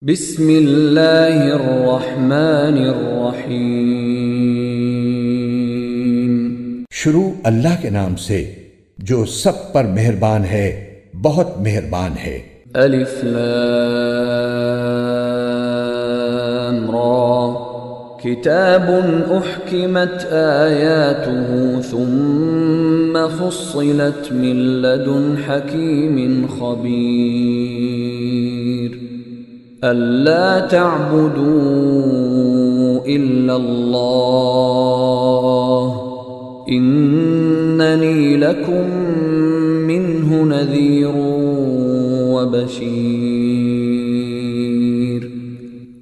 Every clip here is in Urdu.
بسم اللہ الرحمن الرحیم۔ شروع اللہ کے نام سے جو سب پر مہربان ہے، بہت مہربان ہے۔ الف لام را، کتاب احکمت آیاته ثم فصلت من لدن حکیم خبیر، أَلَّا تَعْبُدُوا إِلَّا اللَّهَ إِنَّنِي لَكُمْ مِنْهُ نَذِيرٌ وَبَشِيرٌ۔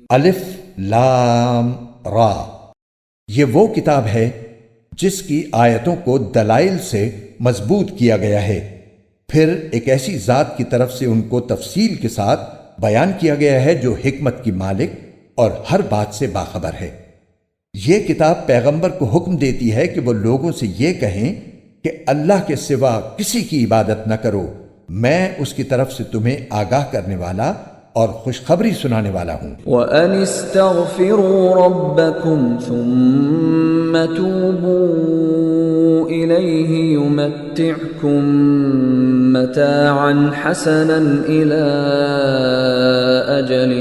الف لام را، یہ وہ کتاب ہے جس کی آیتوں کو دلائل سے مضبوط کیا گیا ہے، پھر ایک ایسی ذات کی طرف سے ان کو تفصیل کے ساتھ بیان کیا گیا ہے جو حکمت کی مالک اور ہر بات سے باخبر ہے۔ یہ کتاب پیغمبر کو حکم دیتی ہے کہ وہ لوگوں سے یہ کہیں کہ اللہ کے سوا کسی کی عبادت نہ کرو، میں اس کی طرف سے تمہیں آگاہ کرنے والا اور خوشخبری سنانے والا ہوں۔ وَأَنِ اسْتَغْفِرُوا رَبَّكُمْ ثُمَّ تُوبُوا إِلَيْهِ يُمَتِّعْكُمْ مَتَاعًا حَسَنًا إِلَى أَجَلٍ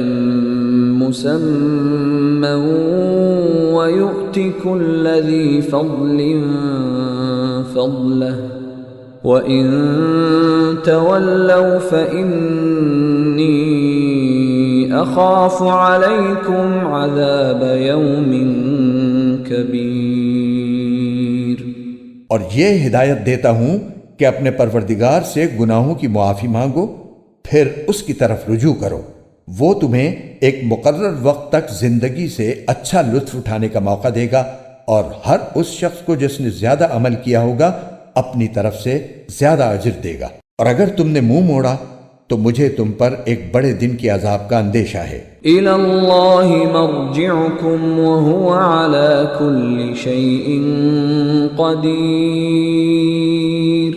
مُّسَمًّى وَيُؤْتِ كُلَّ ذِي فَضْلٍ فَضْلَهُ وَإِن تَوَلَّوْا فَإِنِّي أَخَافُ عَلَيْكُمْ عَذَابَ يَوْمٍ كَبِيرٍ۔ اور یہ ہدایت دیتا ہوں کہ اپنے پروردگار سے گناہوں کی معافی مانگو، پھر اس کی طرف رجوع کرو، وہ تمہیں ایک مقرر وقت تک زندگی سے اچھا لطف اٹھانے کا موقع دے گا، اور ہر اس شخص کو جس نے زیادہ عمل کیا ہوگا اپنی طرف سے زیادہ اجر دے گا۔ اور اگر تم نے منہ موڑا تو مجھے تم پر ایک بڑے دن کے عذاب کا اندیشہ ہے۔ إِلَى اللَّهِ مَرْجِعُكُمْ وَهُوَ عَلَى كُلِّ شَيْءٍ قَدِيرٌ۔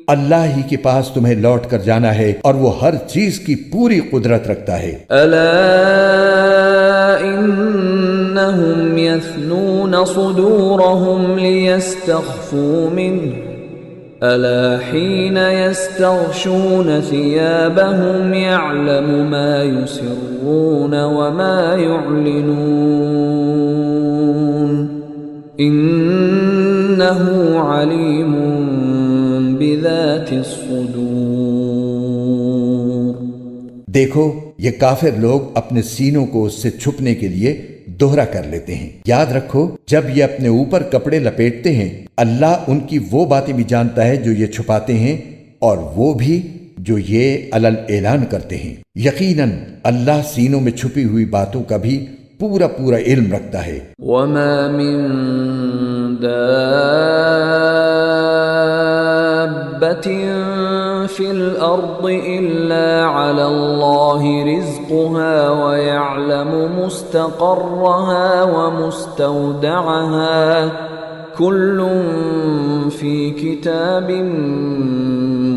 اللہ ہی کے پاس تمہیں لوٹ کر جانا ہے اور وہ ہر چیز کی پوری قدرت رکھتا ہے۔ أَلَا إِنَّهُمْ يَثْنُونَ صُدُورَهُمْ لِيَسْتَخْفُوا مِنْهُ أَلَا حِينَ يَسْتَغْشُونَ ثِيَابَهُمْ يَعْلَمُ مَا يُسِرُّونَ وَمَا يُعْلِنُونَ إِنَّهُ عَلِيمٌ بِذَاتِ الصُّدُورِ۔ دیکھو، یہ کافر لوگ اپنے سینوں کو اس سے چھپنے کے لیے دوہرا کر لیتے ہیں۔ یاد رکھو، جب یہ اپنے اوپر کپڑے لپیٹتے ہیں، اللہ ان کی وہ باتیں بھی جانتا ہے جو یہ چھپاتے ہیں، اور وہ بھی جو یہ علل اعلان کرتے ہیں۔ یقیناً اللہ سینوں میں چھپی ہوئی باتوں کا بھی پورا علم رکھتا ہے۔ وَمَا مِن دَابَّةٍ فِي الْأَرْضِ إِلَّا عَلَى اللَّهِ رِزْقُهَا وَيَعْلَمُ مُسْتَقَرَّهَا وَمُسْتَوْدَعَهَا كُلٌّ فِي كِتَابٍ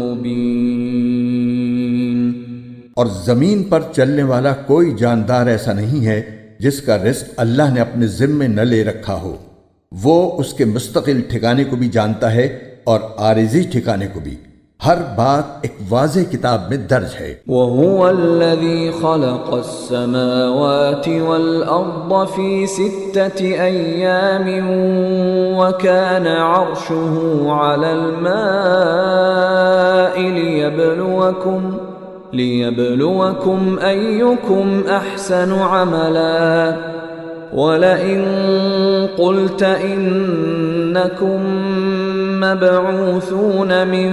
مُبِينٍ۔ اور زمین پر چلنے والا کوئی جاندار ایسا نہیں ہے جس کا رزق اللہ نے اپنے ذمے نہ لے رکھا ہو، وہ اس کے مستقل ٹھکانے کو بھی جانتا ہے اور عارضی ٹھکانے کو بھی، ہر بات ایک واضح کتاب میں درج ہے۔ وَهُوَ الَّذِي خَلَقَ السَّمَاوَاتِ وَالْأَرْضَ فِي 6 أَيَّامٍ وَكَانَ عَرْشُهُ عَلَى الْمَاءِ لِيَبْلُوَكُمْ أَيُّكُمْ أَحْسَنُ عَمَلًا وَلَئِن قُلْتَ إِنَّكُمْ مَبْعُوثُونَ مِن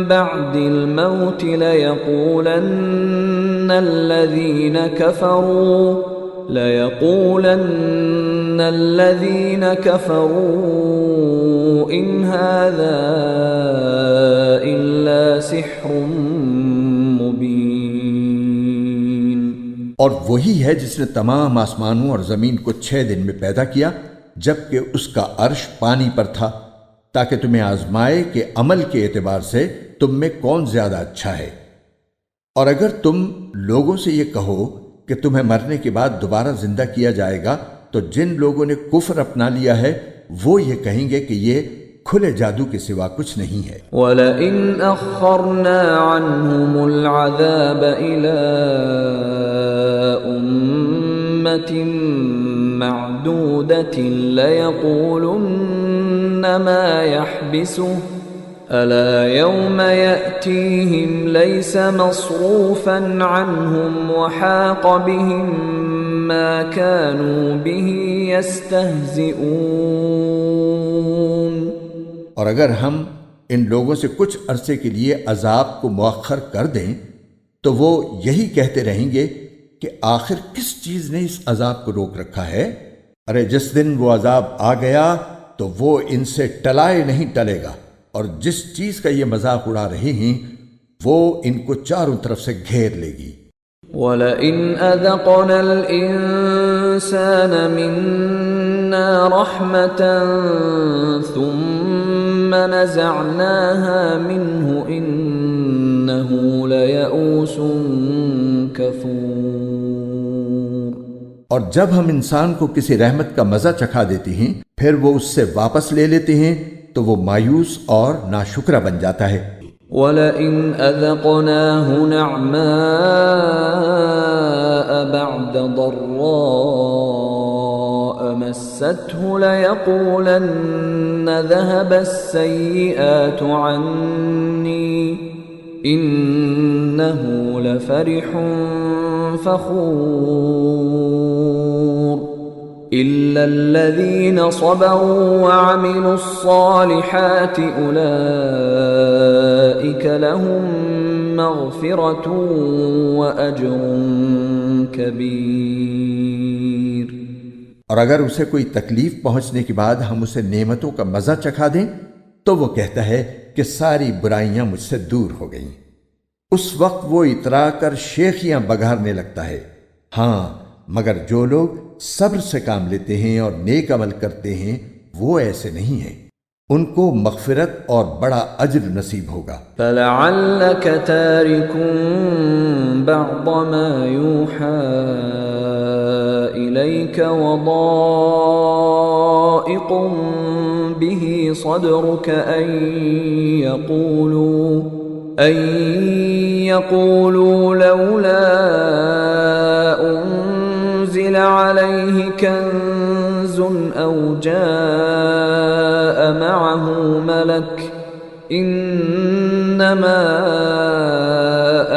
بَعْدِ الْمَوْتِ لَيَقُولَنَّ الَّذِينَ كَفَرُوا إِنْ هَذَا إِلَّا سِحْرٌ مُبِينٌ۔ اور وہی ہے جس نے تمام آسمانوں اور زمین کو 6 دن میں پیدا کیا، جبکہ اس کا عرش پانی پر تھا، تاکہ تمہیں آزمائے کہ عمل کے اعتبار سے تم میں کون زیادہ اچھا ہے۔ اور اگر تم لوگوں سے یہ کہو کہ تمہیں مرنے کے بعد دوبارہ زندہ کیا جائے گا، تو جن لوگوں نے کفر اپنا لیا ہے وہ یہ کہیں گے کہ یہ کھلے جادو کے سوا کچھ نہیں ہے۔ وَلَئِنْ أَخَّرْنَا عَنْهُمُ الْعَذَابَ إِلَىٰ أُمَّةٍ مَّعْدُودَةٍ لَيَقُولُنَّ مَا يَحْبِسُهُ أَلَا يَوْمَ يَأْتِيهِمْ لَيْسَ مَصْرُوفًا عَنْهُمْ وَحَاقَ بِهِم مَّا كَانُوا بِهِ يَسْتَهْزِئُونَ۔ اور اگر ہم ان لوگوں سے کچھ عرصے کے لیے عذاب کو مؤخر کر دیں تو وہ یہی کہتے رہیں گے کہ آخر کس چیز نے اس عذاب کو روک رکھا ہے؟ ارے جس دن وہ عذاب آ گیا تو وہ ان سے ٹلائے نہیں ٹلے گا، اور جس چیز کا یہ مذاق اڑا رہے ہیں وہ ان کو چاروں طرف سے گھیر لے گی۔ وَلَئِنْ أَذَقْنَا الْإِنسَانَ مِنَّا رَحْمَةً ثُمَّ نَزَعْنَاهَا مِنْهُ إِنَّهُ لَيَئُوسٌ كَفُورٌ۔ اور جب ہم انسان کو کسی رحمت کا مزہ چکھا دیتے ہیں پھر وہ اس سے واپس لے لیتے ہیں تو وہ مایوس اور ناشکرہ بن جاتا ہے۔ وَلَئِنْ أَذَقْنَاهُ نَعْمَاءَ بَعْدَ ضَرَّاءَ مَسَّتْهُ لَيَقُولَنَّ ذَهَبَ السَّيِّئَاتُ عَنِّي إِنَّهُ لَفَرِحٌ فَخُورٌ إِلَّا الَّذِينَ صَبَرُوا وَعَمِلُوا الصَّالِحَاتِ أُولَئِكَ لَهُم مَّغْفِرَةٌ وَأَجْرٌ كَبِيرٌ۔ اور اگر اسے کوئی تکلیف پہنچنے کے بعد ہم اسے نعمتوں کا مزہ چکھا دیں تو وہ کہتا ہے کہ ساری برائیاں مجھ سے دور ہو گئیں۔ اس وقت وہ اترا کر شیخیاں بگارنے لگتا ہے۔ ہاں مگر جو لوگ صبر سے کام لیتے ہیں اور نیک عمل کرتے ہیں وہ ایسے نہیں ہیں، ان کو مغفرت اور بڑا اجر نصیب ہوگا۔ فَلَعَلَّكَ تَارِكٌ بَعْضَ مَا يُوحَىٰ إِلَيْكَ وَضَائِقٌ بِهِ صَدْرُكَ أَن يَقُولُوا لَوْلَا أُنزِلَ عَلَيْهِ كَنزٌ أَوْ جَاءَ مَعَهُ مَلَكٌ إِنَّمَا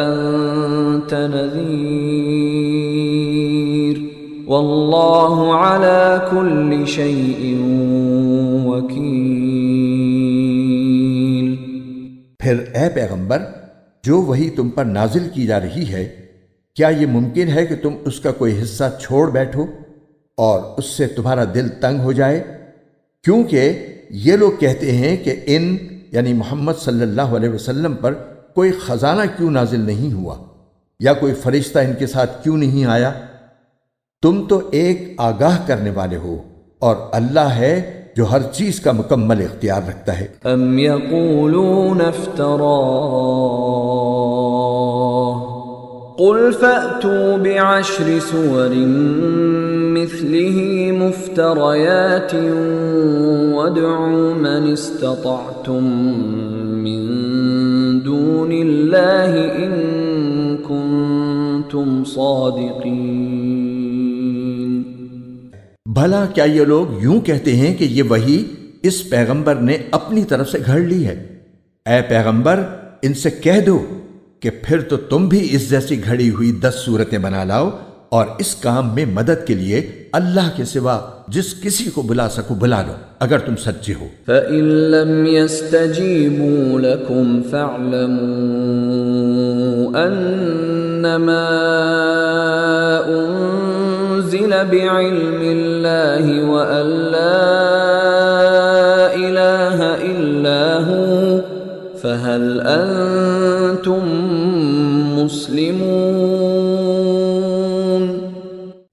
أَنتَ نَذِيرٌ وَاللَّهُ عَلَى كُلِّ شَيْءٍ وَكِيلٌ۔ پھر اے پیغمبر جو وحی تم پر نازل کی جا رہی ہے کیا یہ ممکن ہے کہ تم اس کا کوئی حصہ چھوڑ بیٹھو اور اس سے تمہارا دل تنگ ہو جائے؟ کیونکہ یہ لوگ کہتے ہیں کہ ان یعنی محمد صلی اللہ علیہ وسلم پر کوئی خزانہ کیوں نازل نہیں ہوا یا کوئی فرشتہ ان کے ساتھ کیوں نہیں آیا؟ تم تو ایک آگاہ کرنے والے ہو اور اللہ ہے جو ہر چیز کا مکمل اختیار رکھتا ہے۔ ام یقولون افتراه قل فأتوا بعشر سور مثله مفتريات وادعوا من استطعتم من دون الله إن كنتم صادقين۔ بھلا کیا یہ لوگ یوں کہتے ہیں کہ یہ وحی اس پیغمبر نے اپنی طرف سے گھڑ لی ہے؟ اے پیغمبر ان سے کہہ دو کہ پھر تو تم بھی اس جیسی گھڑی ہوئی 10 صورتیں بنا لاؤ اور اس کام میں مدد کے لیے اللہ کے سوا جس کسی کو بلا سکو بلا لو اگر تم سچے ہو۔ فَإِن لَّمْ يَسْتَجِيبُوا لَكُمْ فَاعْلَمُوا أَنَّمَا أُنزِلَ بِعِلْمِ اللَّهِ وَأَن لَّا إِلَٰهَ إِلَّا هُوَ فَهَلْ أَنتُم مُّسْلِمُونَ۔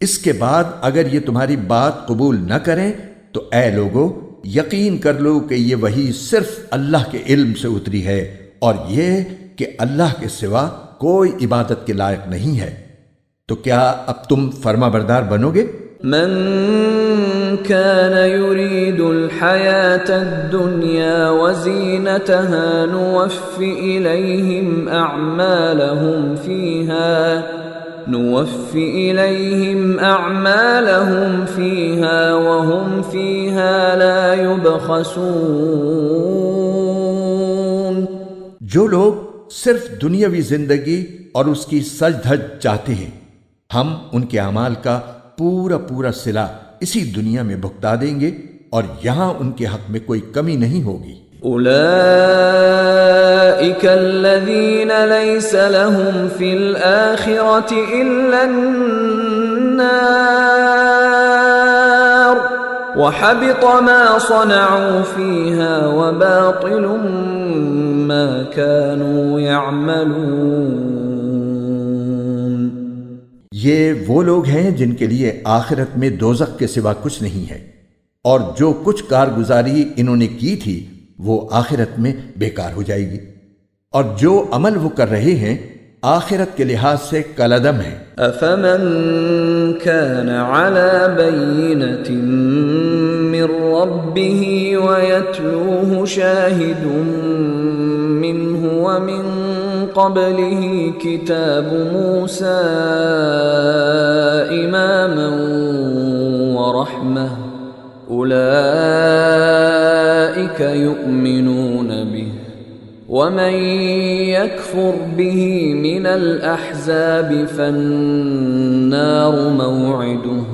اس کے بعد اگر یہ تمہاری بات قبول نہ کریں تو اے لوگو یقین کر لو کہ یہ وحی صرف اللہ کے علم سے اتری ہے اور یہ کہ اللہ کے سوا کوئی عبادت کے لائق نہیں ہے۔ تو کیا اب تم فرما بردار بنو گے؟ من كان يريد الحياة الدنيا وزينتها نوفِ إليهم أعمالهم فيها وهم فيها لا يبخسون۔ جو لوگ صرف دنیاوی زندگی اور اس کی سج دھج چاہتے ہیں، ہم ان کے اعمال کا پورا صلہ اسی دنیا میں بھگتا دیں گے اور یہاں ان کے حق میں کوئی کمی نہیں ہوگی۔ أولئك الذين ليس لهم في الآخرة إلا النار وحبط ما صنعوا فيها وباطل ما كانوا يعملون۔ یہ وہ لوگ ہیں جن کے لیے آخرت میں دوزخ کے سوا کچھ نہیں ہے، اور جو کچھ کارگزاری انہوں نے کی تھی وہ آخرت میں بیکار ہو جائے گی، اور جو عمل وہ کر رہے ہیں آخرت کے لحاظ سے کالعدم ہے۔ أفمن كان على بينة من ربه ويتلوه شاهد منه ومن قبله كتاب موسى إماما ورحمة أولئك يؤمنون به ومن يكفر به من الأحزاب فالنار موعده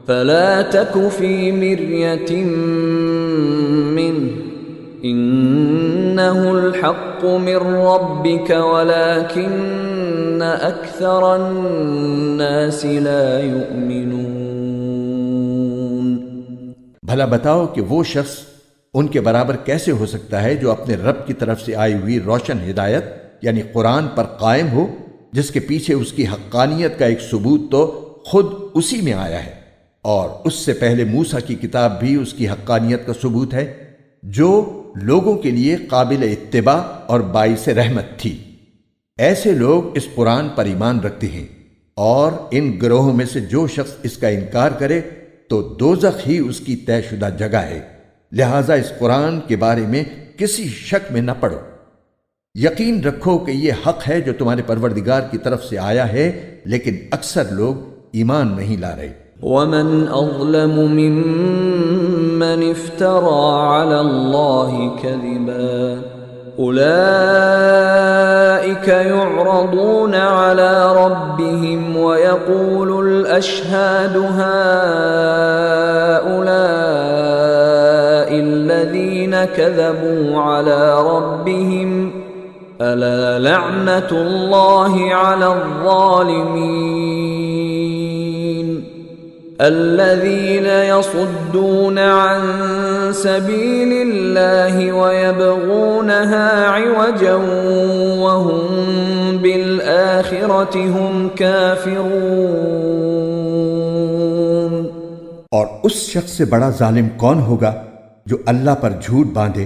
فلا تك في مرية منه إنه الحق من ربك ولكن أكثر الناس لا يؤمنون۔ بھلا بتاؤ کہ وہ شخص ان کے برابر کیسے ہو سکتا ہے جو اپنے رب کی طرف سے آئی ہوئی روشن ہدایت یعنی قرآن پر قائم ہو، جس کے پیچھے اس کی حقانیت کا ایک ثبوت تو خود اسی میں آیا ہے، اور اس سے پہلے موسیٰ کی کتاب بھی اس کی حقانیت کا ثبوت ہے، جو لوگوں کے لیے قابل اتباع اور باعث رحمت تھی۔ ایسے لوگ اس قرآن پر ایمان رکھتے ہیں، اور ان گروہوں میں سے جو شخص اس کا انکار کرے تو دوزخ ہی اس کی طے شدہ جگہ ہے، لہٰذا اس قرآن کے بارے میں کسی شک میں نہ پڑو، یقین رکھو کہ یہ حق ہے جو تمہارے پروردگار کی طرف سے آیا ہے، لیکن اکثر لوگ ایمان نہیں لا رہے۔ ومن أظلم ممن افترى على الله كذبا أولئك يعرضون على ربهم ويقول الأشهاد هؤلاء الذين كذبوا على ربهم ألا لعنة الله على الظالمين الذين يصدون عن سبيل الله ويبغونها عوجا وهم بالآخرة هم كافرون۔ اور اس شخص سے بڑا ظالم کون ہوگا جو اللہ پر جھوٹ باندھے؟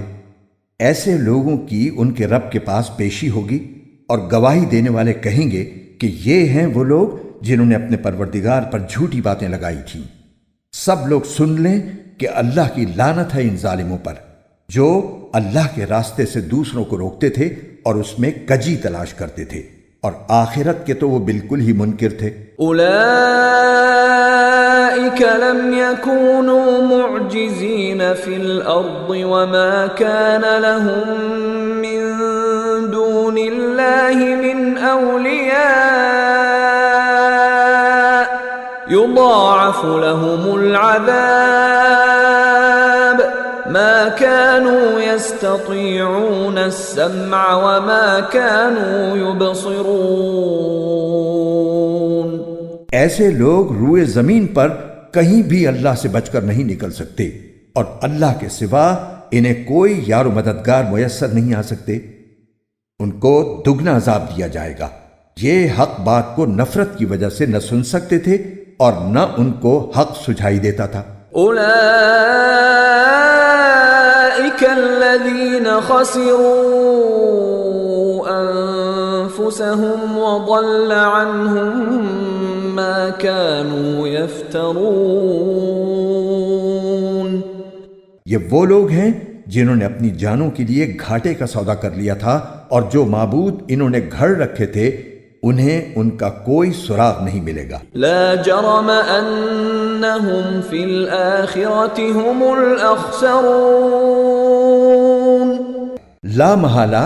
ایسے لوگوں کی ان کے رب کے پاس پیشی ہوگی، اور گواہی دینے والے کہیں گے کہ یہ ہیں وہ لوگ جنہوں نے اپنے پروردگار پر جھوٹی باتیں لگائی تھیں۔ سب لوگ سن لیں کہ اللہ کی لعنت ہے ان ظالموں پر جو اللہ کے راستے سے دوسروں کو روکتے تھے اور اس میں کجی تلاش کرتے تھے، اور آخرت کے تو وہ بالکل ہی منکر تھے۔ اولئک لم یکونوا معجزین فی الارض وما کان لهم من دون اللہ من اولیاء یضاعف لهم العذاب ما كانوا يستطيعون السمع وما كانوا يبصرون۔ ایسے لوگ روئے زمین پر کہیں بھی اللہ سے بچ کر نہیں نکل سکتے، اور اللہ کے سوا انہیں کوئی یار و مددگار میسر نہیں آ سکتے۔ ان کو دگنا عذاب دیا جائے گا۔ یہ حق بات کو نفرت کی وجہ سے نہ سن سکتے تھے اور نہ ان کو حق سجھائی دیتا تھا۔ اولئک الذین خسروا انفسهم وضل عنهم ما كانوا يفترون. یہ وہ لوگ ہیں جنہوں نے اپنی جانوں کے لیے گھاٹے کا سودا کر لیا تھا، اور جو معبود انہوں نے گھڑ رکھے تھے انہیں ان کا کوئی سراغ نہیں ملے گا. لا جرم انہم فی الآخرة هم الاخسرون. لا محالہ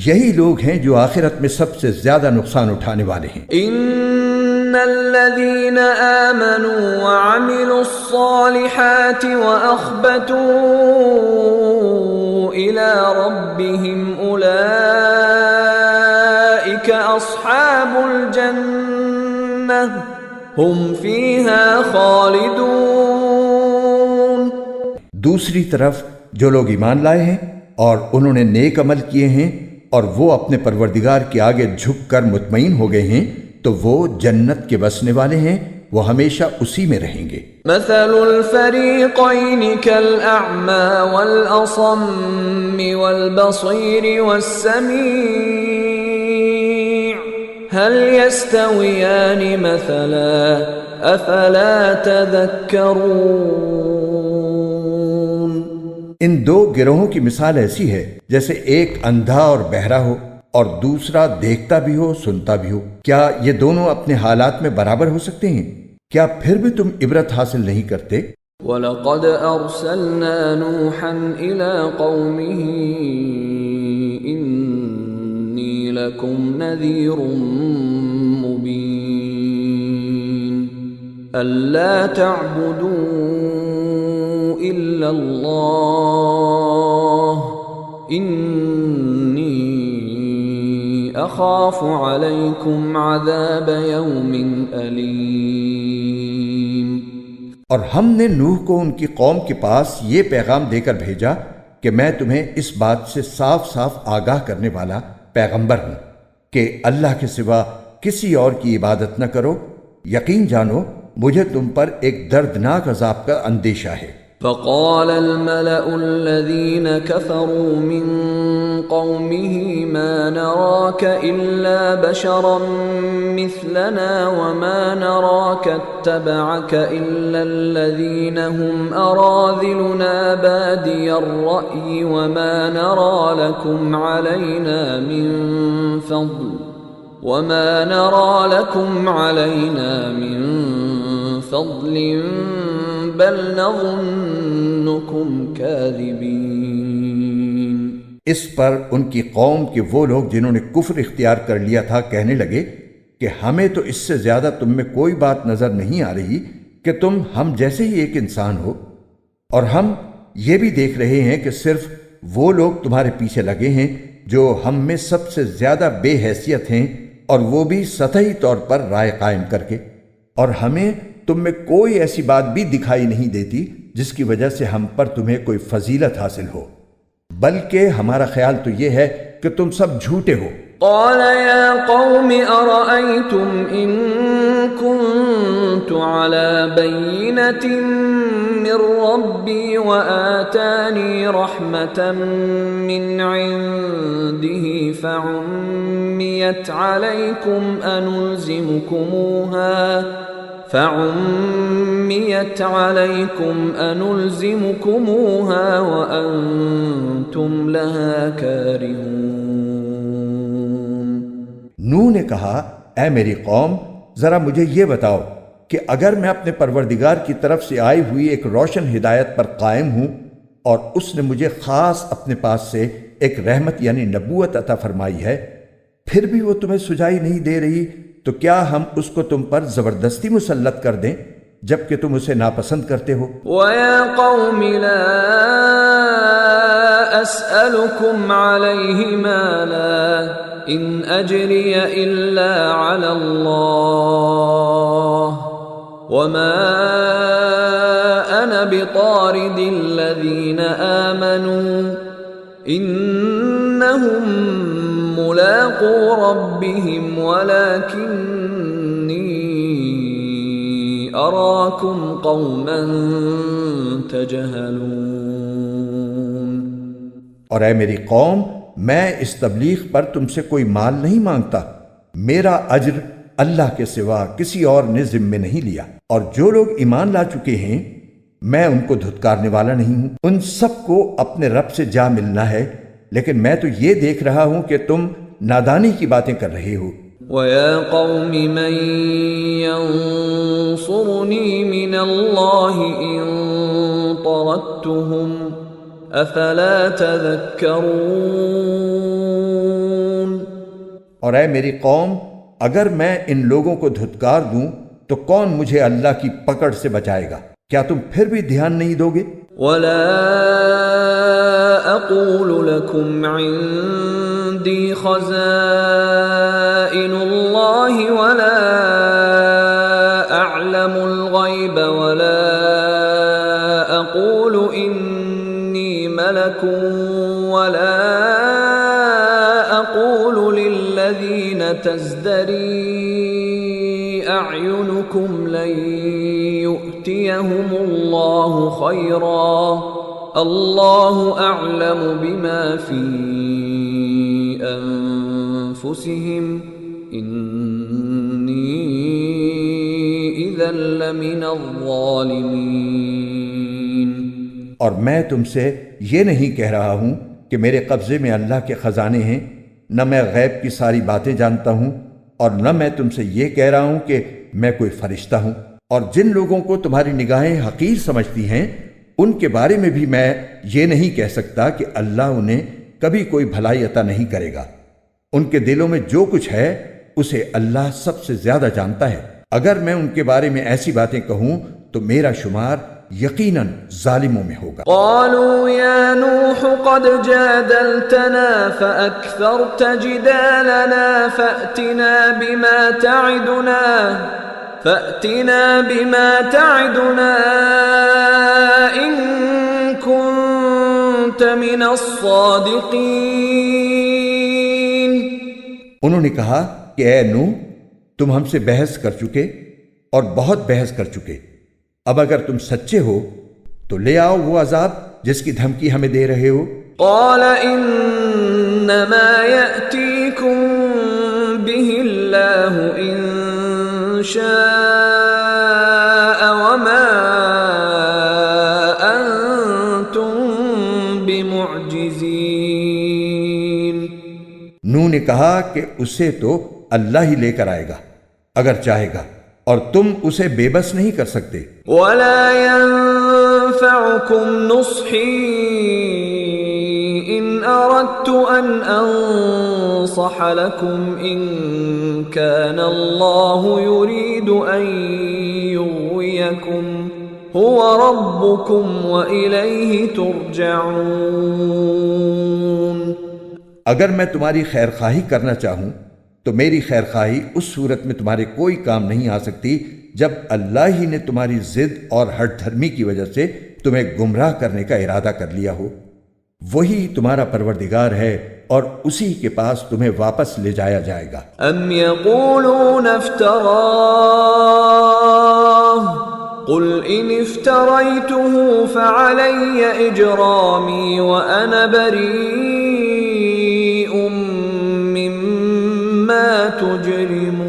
یہی لوگ ہیں جو آخرت میں سب سے زیادہ نقصان اٹھانے والے ہیں. ان الذین آمنوا وعملوا الصالحات واخبتوا الى ربهم اولئک اصحاب الجنہ هم فیہا خالدون. دوسری طرف جو لوگ ایمان لائے ہیں اور انہوں نے نیک عمل کیے ہیں اور وہ اپنے پروردگار کے آگے جھک کر مطمئن ہو گئے ہیں تو وہ جنت کے بسنے والے ہیں، وہ ہمیشہ اسی میں رہیں گے. مثل الفریقین کالاعمی والاصم والبصیر والسمیع هل يستویان مثلا افلا تذکرون. ان دو گروہوں کی مثال ایسی ہے جیسے ایک اندھا اور بہرا ہو اور دوسرا دیکھتا بھی ہو سنتا بھی ہو. کیا یہ دونوں اپنے حالات میں برابر ہو سکتے ہیں؟ کیا پھر بھی تم عبرت حاصل نہیں کرتے؟ وَلَقَدْ أَرْسَلْنَا نُوحًا إِلَىٰ قَوْمِهِ إِنِّي لَكُمْ نَذِيرٌ مُّبِينٌ أَلَّا تَعْبُدُوا إِلَّا اللَّهَ إِنِّي أَخَافُ عَلَيْكُمْ عَذَابَ يَوْمٍ أَلِيمٍ. اور ہم نے نوح کو ان کی قوم کے پاس یہ پیغام دے کر بھیجا کہ میں تمہیں اس بات سے صاف صاف آگاہ کرنے والا پیغمبر ہوں کہ اللہ کے سوا کسی اور کی عبادت نہ کرو. یقین جانو مجھے تم پر ایک دردناک عذاب کا اندیشہ ہے. فقال الملأ الذين كفروا من قومه ما نراك إلا بشرا مثلنا وما نراك اتبعك إلا الذين هم أراذلنا بادي الرأي وما نرى لكم علينا من فضل بل نظنكم كاذبين. اس پر ان کی قوم کے وہ لوگ جنہوں نے کفر اختیار کر لیا تھا کہنے لگے کہ ہمیں تو اس سے زیادہ تم میں کوئی بات نظر نہیں آ رہی کہ تم ہم جیسے ہی ایک انسان ہو، اور ہم یہ بھی دیکھ رہے ہیں کہ صرف وہ لوگ تمہارے پیچھے لگے ہیں جو ہم میں سب سے زیادہ بے حیثیت ہیں، اور وہ بھی سطحی طور پر رائے قائم کر کے، اور ہمیں تم میں کوئی ایسی بات بھی دکھائی نہیں دیتی جس کی وجہ سے ہم پر تمہیں کوئی فضیلت حاصل ہو، بلکہ ہمارا خیال تو یہ ہے کہ تم سب جھوٹے ہو. قال يا قوم أرأيتم إن كنت على بينة من ربي وآتاني رحمة من عنده فعميت عليكم أنلزمكموها وأنتم لها كارهون. نوح نے کہا اے میری قوم ذرا مجھے یہ بتاؤ کہ اگر میں اپنے پروردگار کی طرف سے آئی ہوئی ایک روشن ہدایت پر قائم ہوں اور اس نے مجھے خاص اپنے پاس سے ایک رحمت یعنی نبوت عطا فرمائی ہے، پھر بھی وہ تمہیں سجائی نہیں دے رہی، تو کیا ہم اس کو تم پر زبردستی مسلط کر دیں جبکہ تم اسے ناپسند کرتے ہو؟ وَيَا قَوْمِ لَا أَسْأَلُكُمْ عَلَيْهِ مَالًا إِنْ أَجْرِيَ إِلَّا عَلَى اللَّهِ وَمَا أَنَا بِطَارِدِ الَّذِينَ آمَنُوا إِنَّهُمْ مُلَاقُو رَبِّهِمْ وَلَكِنِّي أَرَاكُمْ قَوْمًا تَجْهَلُونَ. اور اے میری قوم میں اس تبلیغ پر تم سے کوئی مال نہیں مانگتا، میرا اجر اللہ کے سوا کسی اور نے ذمے نہیں لیا، اور جو لوگ ایمان لا چکے ہیں میں ان کو دھتکارنے والا نہیں ہوں۔ ان سب کو اپنے رب سے جا ملنا ہے، لیکن میں تو یہ دیکھ رہا ہوں کہ تم نادانی کی باتیں کر رہے ہو۔ وَيَا قَوْمِ مَن يَنصُرُنِي مِنَ اللَّهِ إِن طَرَدتُّهُمْ أَفَلَا تَذَكَّرُونَ۔ اور اے میری قوم، اگر میں ان لوگوں کو دھتکار دوں تو کون مجھے اللہ کی پکڑ سے بچائے گا؟ کیا تم پھر بھی دھیان نہیں دو گے؟ وَلَا أَقُولُ لَكُمْ عِندِي خَزَائِنُ اللَّهِ وَلَا أَعْلَمُ الْغَيْبَ وَلَا أَقُولُ إِنِّي مَلَكٌ وَلَا أَقُولُ لِلَّذِينَ تَزْدَرِي أَعْيُنُكُمْ لَن يُؤْتِيَهُمُ اللَّهُ خَيْرًا اللَّهُ أَعْلَمُ بِمَا فِي أَنفُسِهِمْ إِنِّي إِذًا لَّمِنَ الظَّالِمِينَ۔ اور میں تم سے یہ نہیں کہہ رہا ہوں کہ میرے قبضے میں اللہ کے خزانے ہیں، نہ میں غیب کی ساری باتیں جانتا ہوں، اور نہ میں تم سے یہ کہہ رہا ہوں کہ میں کوئی فرشتہ ہوں۔ اور جن لوگوں کو تمہاری نگاہیں حقیر سمجھتی ہیں ان کے بارے میں بھی میں یہ نہیں کہہ سکتا کہ اللہ انہیں کبھی کوئی بھلائی عطا نہیں کرے گا۔ ان کے دلوں میں جو کچھ ہے اسے اللہ سب سے زیادہ جانتا ہے۔ اگر میں ان کے بارے میں ایسی باتیں کہوں تو میرا شمار یقیناً ظالموں میں ہوگا۔ قالوا يا نوح قد جادلتنا فأكثرت جدالنا فأتنا بما تعدنا إن كنت من الصادقين۔ انہوں نے کہا کہ اے نوح، تم ہم سے بحث کر چکے اور بہت بحث کر چکے، اب اگر تم سچے ہو تو لے آؤ وہ عذاب جس کی دھمکی ہمیں دے رہے ہو۔ قال انما يأتيكم به الله ان شاء وما انتم بمعجزين۔ نوح نے کہا کہ اسے تو اللہ ہی لے کر آئے گا اگر چاہے گا، اور تم اسے بے بس نہیں کر سکتے۔ وَلَا يَنفَعُكُمْ نُصْحِي إِنْ أَرَدْتُ أَنْ أَنصَحَ لَكُمْ إِنْ كَانَ اللَّهُ يُرِيدُ أَنْ يُغْوِيَكُمْ هُوَ رَبُّكُمْ وَإِلَيْهِ تُرْجَعُونَ۔ اگر میں تمہاری خیر خواہی کرنا چاہوں تو میری خیر خواہی اس صورت میں تمہارے کوئی کام نہیں آ سکتی جب اللہ ہی نے تمہاری ضد اور ہٹ دھرمی کی وجہ سے تمہیں گمراہ کرنے کا ارادہ کر لیا ہو۔ وہی تمہارا پروردگار ہے اور اسی کے پاس تمہیں واپس لے جایا جائے گا۔ ام یقولون افتراہ قل ان افتریته فعلی اجرامی وانا بریء مما تجرمون۔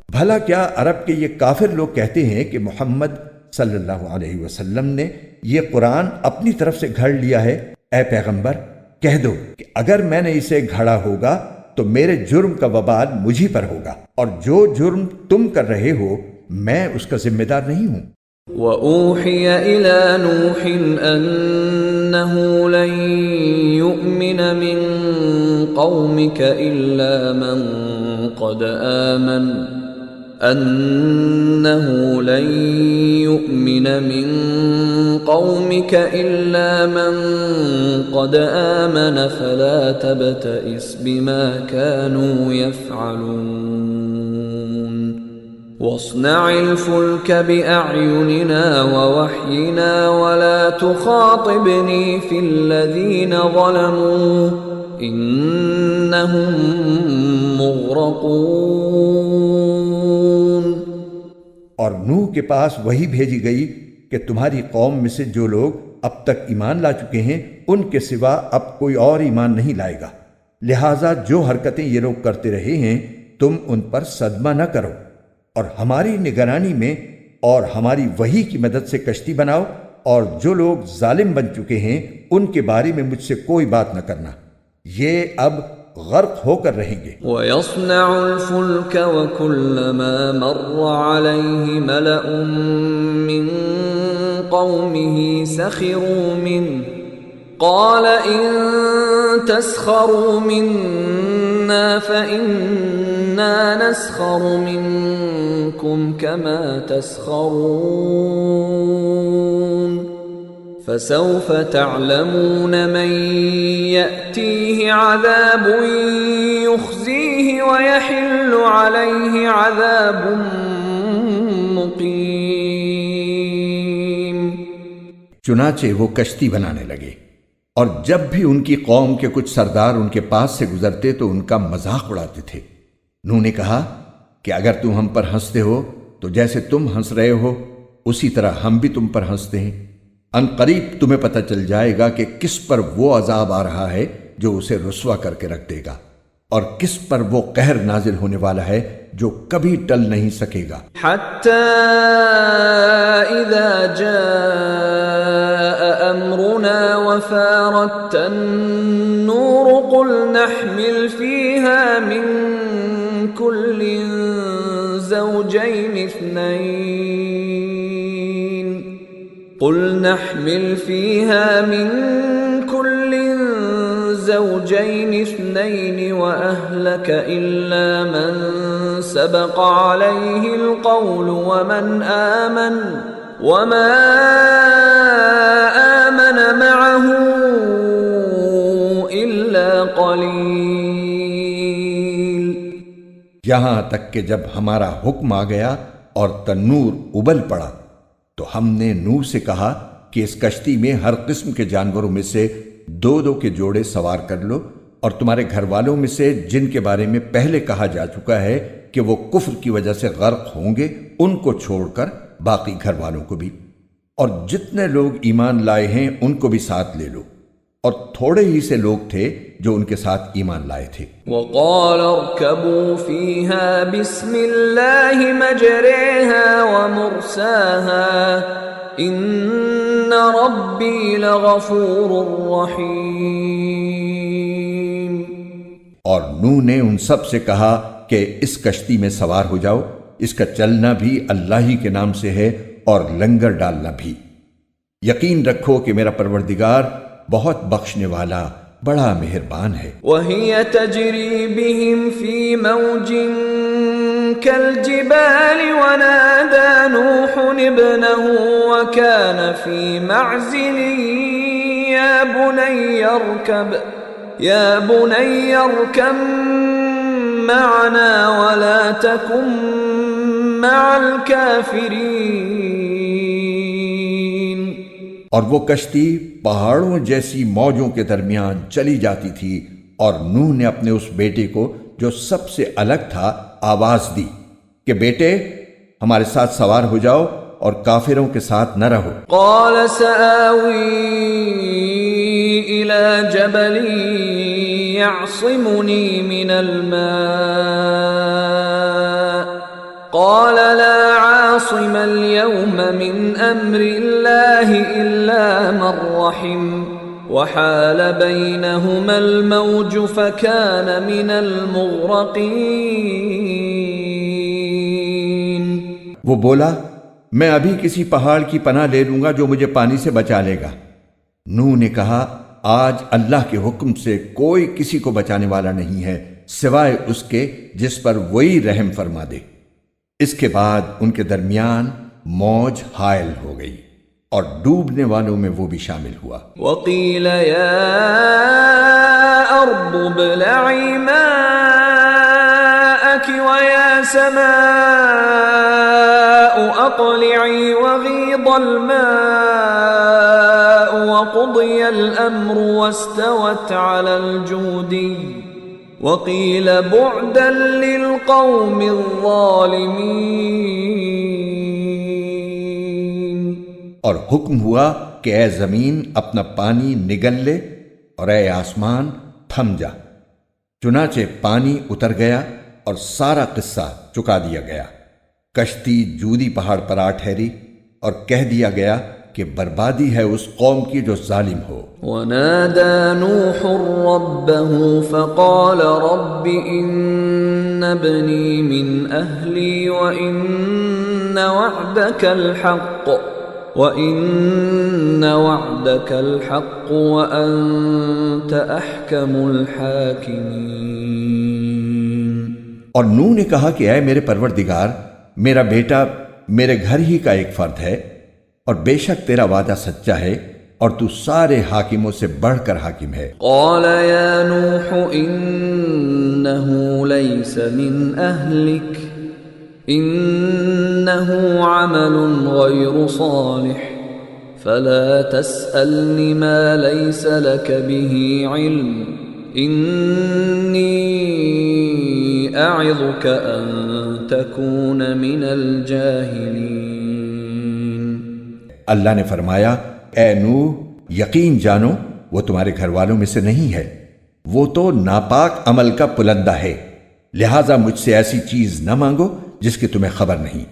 بھلا کیا عرب کے یہ کافر لوگ کہتے ہیں کہ محمد صلی اللہ علیہ وسلم نے یہ قرآن اپنی طرف سے گھڑ لیا ہے؟ اے پیغمبر کہہ دو کہ اگر میں نے اسے گھڑا ہوگا تو میرے جرم کا وبال مجھی پر ہوگا، اور جو جرم تم کر رہے ہو میں اس کا ذمہ دار نہیں ہوں۔ وَأُوحِيَ إِلَى نُوحٍ أَنَّهُ لَن يُؤْمِنَ مِن قَوْمِكَ إِلَّا مَن قَدْ آمَنَ فَلَا تَبْتَئِسْ بِمَا كَانُوا يَفْعَلُونَ وَاصْنَعِ الْفُلْكَ بِأَعْيُنِنَا وَوَحْيِنَا وَلَا تُخَاطِبْنِي فِي الَّذِينَ ظَلَمُوا إِنَّهُمْ مُغْرَقُونَ۔ اور نوح کے پاس وہی بھیجی گئی کہ تمہاری قوم میں سے جو لوگ اب تک ایمان لا چکے ہیں ان کے سوا اب کوئی اور ایمان نہیں لائے گا، لہذا جو حرکتیں یہ لوگ کرتے رہے ہیں تم ان پر صدمہ نہ کرو، اور ہماری نگرانی میں اور ہماری وحی کی مدد سے کشتی بناؤ، اور جو لوگ ظالم بن چکے ہیں ان کے بارے میں مجھ سے کوئی بات نہ کرنا، یہ اب غرق ہو کر رہیں گے۔ وَيَصْنَعُ الْفُلْكَ وَكُلَّمَا مَرَّ عَلَيْهِ مَلَأٌ مِّن قَوْمِهِ سَخِرُوا مِنْهُ قَالَ إِن تَسْخَرُوا مِنَّا فَإِنَّا نَسْخَرُ مِنكُمْ كَمَا تَسْخَرُونَ فَسَوْفَ تَعْلَمُونَ مَن يَأْتِيهِ عَذَابٌ يُخْزِيهِ وَيَحِلُّ عَلَيْهِ عَذَابٌ مُقِيمٌ۔ چنانچہ وہ کشتی بنانے لگے، اور جب بھی ان کی قوم کے کچھ سردار ان کے پاس سے گزرتے تو ان کا مذاق اڑاتے تھے۔ نوح نے کہا کہ اگر تم ہم پر ہنستے ہو تو جیسے تم ہنس رہے ہو اسی طرح ہم بھی تم پر ہنستے ہیں۔ ان قریب تمہیں پتہ چل جائے گا کہ کس پر وہ عذاب آ رہا ہے جو اسے رسوا کر کے رکھ دے گا، اور کس پر وہ قہر نازل ہونے والا ہے جو کبھی ٹل نہیں سکے گا۔ حَتَّى إِذَا جَاءَ أَمْرُنَا وَفَارَتِ النُّورُ قُلْ نَحْمِلْ فِيهَا مِن كُلٍّ زَوْجَيْنِ اثْنَيْنِ وَأَهْلَكَ إِلَّا مَن سَبَقَ عَلَيْهِ الْقَوْلُ وَمَا آمَنَ مَعَهُ إِلَّا قَلِيلٌ۔ یہاں تک کہ جب ہمارا حکم آ گیا اور تنور ابل پڑا تو ہم نے نوح سے کہا کہ اس کشتی میں ہر قسم کے جانوروں میں سے 2 کے جوڑے سوار کر لو، اور تمہارے گھر والوں میں سے جن کے بارے میں پہلے کہا جا چکا ہے کہ وہ کفر کی وجہ سے غرق ہوں گے ان کو چھوڑ کر باقی گھر والوں کو بھی، اور جتنے لوگ ایمان لائے ہیں ان کو بھی ساتھ لے لو، اور تھوڑے ہی سے لوگ تھے جو ان کے ساتھ ایمان لائے تھے۔ وَقَالَ ارْكَبُوا فِيهَا بِسْمِ اللَّهِ مَجْرَاهَا وَمُرْسَاهَا إِنَّ رَبِّي لَغَفُورٌ رَّحِيمٌ۔ اور نوح نے ان سب سے کہا کہ اس کشتی میں سوار ہو جاؤ، اس کا چلنا بھی اللہ ہی کے نام سے ہے اور لنگر ڈالنا بھی، یقین رکھو کہ میرا پروردگار بہت بخشنے والا بڑا مہربان ہے۔ وَهِيَ تَجْرِي بِهِمْ فِي مَوْجٍ كَالْجِبَالِ وَنَادَى نُوحٌ ابْنَهُ وَكَانَ فِي مَعْزِلٍ يَا بُنَيَّ ارْكَب مَّعَنَا وَلَا تَكُن مَّعَ الْكَافِرِينَ۔ اور وہ کشتی پہاڑوں جیسی موجوں کے درمیان چلی جاتی تھی، اور نوح نے اپنے اس بیٹے کو جو سب سے الگ تھا آواز دی کہ بیٹے ہمارے ساتھ سوار ہو جاؤ اور کافروں کے ساتھ نہ رہو۔ قال سآوی إلى جبل يعصمني من الماء قال لا عاصم اليوم من أمر الله إلا من رحم وحال بينهما الموج فكان من المغرقين۔ وہ بولا میں ابھی کسی پہاڑ کی پناہ لے لوں گا جو مجھے پانی سے بچا لے گا۔ نوح نے کہا آج اللہ کے حکم سے کوئی کسی کو بچانے والا نہیں ہے سوائے اس کے جس پر وہی رحم فرما دے۔ اس کے بعد ان کے درمیان موج حائل ہو گئی اور ڈوبنے والوں میں وہ بھی شامل ہوا۔ وَقِيلَ يَا أَرْضُ ابْلَعِي مَاءَكِ وَيَا سَمَاءُ أَقْلِعِي وَغِيضَ الْمَاءُ وَقُضِيَ الْأَمْرُ وَاسْتَوَتْ عَلَى الْجُودِيِّ وَقِيلَ بُعْدًا لِلْقَوْمِ الظَّالِمِينَ۔ اور حکم ہوا کہ اے زمین اپنا پانی نگل لے اور اے آسمان تھم جا، چنانچہ پانی اتر گیا اور سارا قصہ چکا دیا گیا۔ کشتی جودی پہاڑ پر آ ٹھہری اور کہہ دیا گیا کہ بربادی ہے اس قوم کی جو ظالم ہو۔ ونادى نوح ربه فقال رب إن ابني من أهلي وإن وعدك الحق وأنت أحكم الحاكمين۔ اور نوح نے کہا کہ اے میرے پروردگار، میرا بیٹا میرے گھر ہی کا ایک فرد ہے، اور بے شک تیرا وعدہ سچا ہے اور تو سارے حاکموں سے بڑھ کر حاکم ہے۔ قال يا نوح إنه ليس من أهلك إنه عمل غير صالح فلا تسألني ما ليس لك به علم إني أعظك أن تكون من الجاهلين۔ اللہ نے فرمایا اے نوح، یقین جانو وہ تمہارے گھر والوں میں سے نہیں ہے، وہ تو ناپاک عمل کا پلندہ ہے، لہٰذا مجھ سے ایسی چیز نہ مانگو جس کی تمہیں خبر نہیں،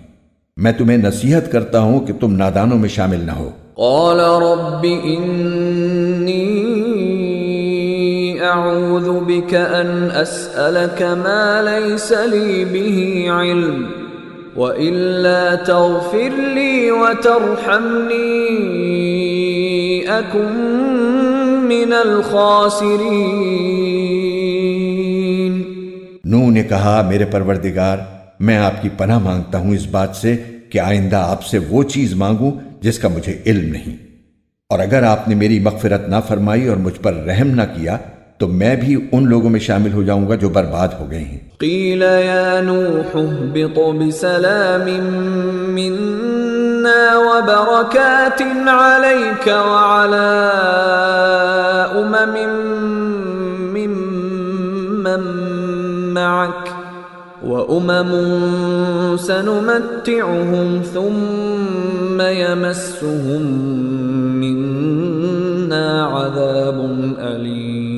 میں تمہیں نصیحت کرتا ہوں کہ تم نادانوں میں شامل نہ ہو۔ قال رب إني أعوذ بك أن أسألك ما ليس لي به علم وإلا تغفر لي وترحمني أكن من الخاسرين۔ نوح نے کہا میرے پروردگار، میں آپ کی پناہ مانگتا ہوں اس بات سے کہ آئندہ آپ سے وہ چیز مانگوں جس کا مجھے علم نہیں، اور اگر آپ نے میری مغفرت نہ فرمائی اور مجھ پر رحم نہ کیا تو میں بھی ان لوگوں میں شامل ہو جاؤں گا جو برباد ہو گئے ہیں۔ قیل یا نوح اہبط بسلام منا وبرکات علیک وعلی ممن معک وأمم سنمتعهم ثم يمسهم منا عذاب أليم۔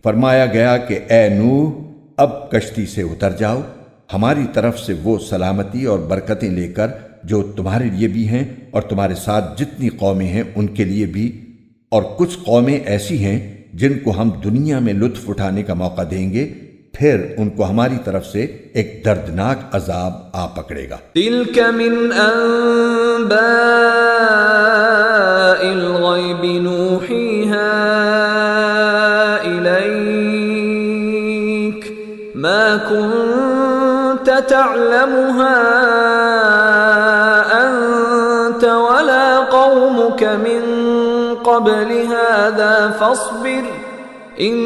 فرمایا گیا کہ اے نوح، اب کشتی سے اتر جاؤ، ہماری طرف سے وہ سلامتی اور برکتیں لے کر جو تمہارے لیے بھی ہیں اور تمہارے ساتھ جتنی قومیں ہیں ان کے لیے بھی، اور کچھ قومیں ایسی ہیں جن کو ہم دنیا میں لطف اٹھانے کا موقع دیں گے، پھر ان کو ہماری طرف سے ایک دردناک عذاب آ پکڑے گا۔ تلک من انباء الغیب نوحیها الیک ما كنت تعلمها انت ولا قومك من قبل هذا فاصبر ان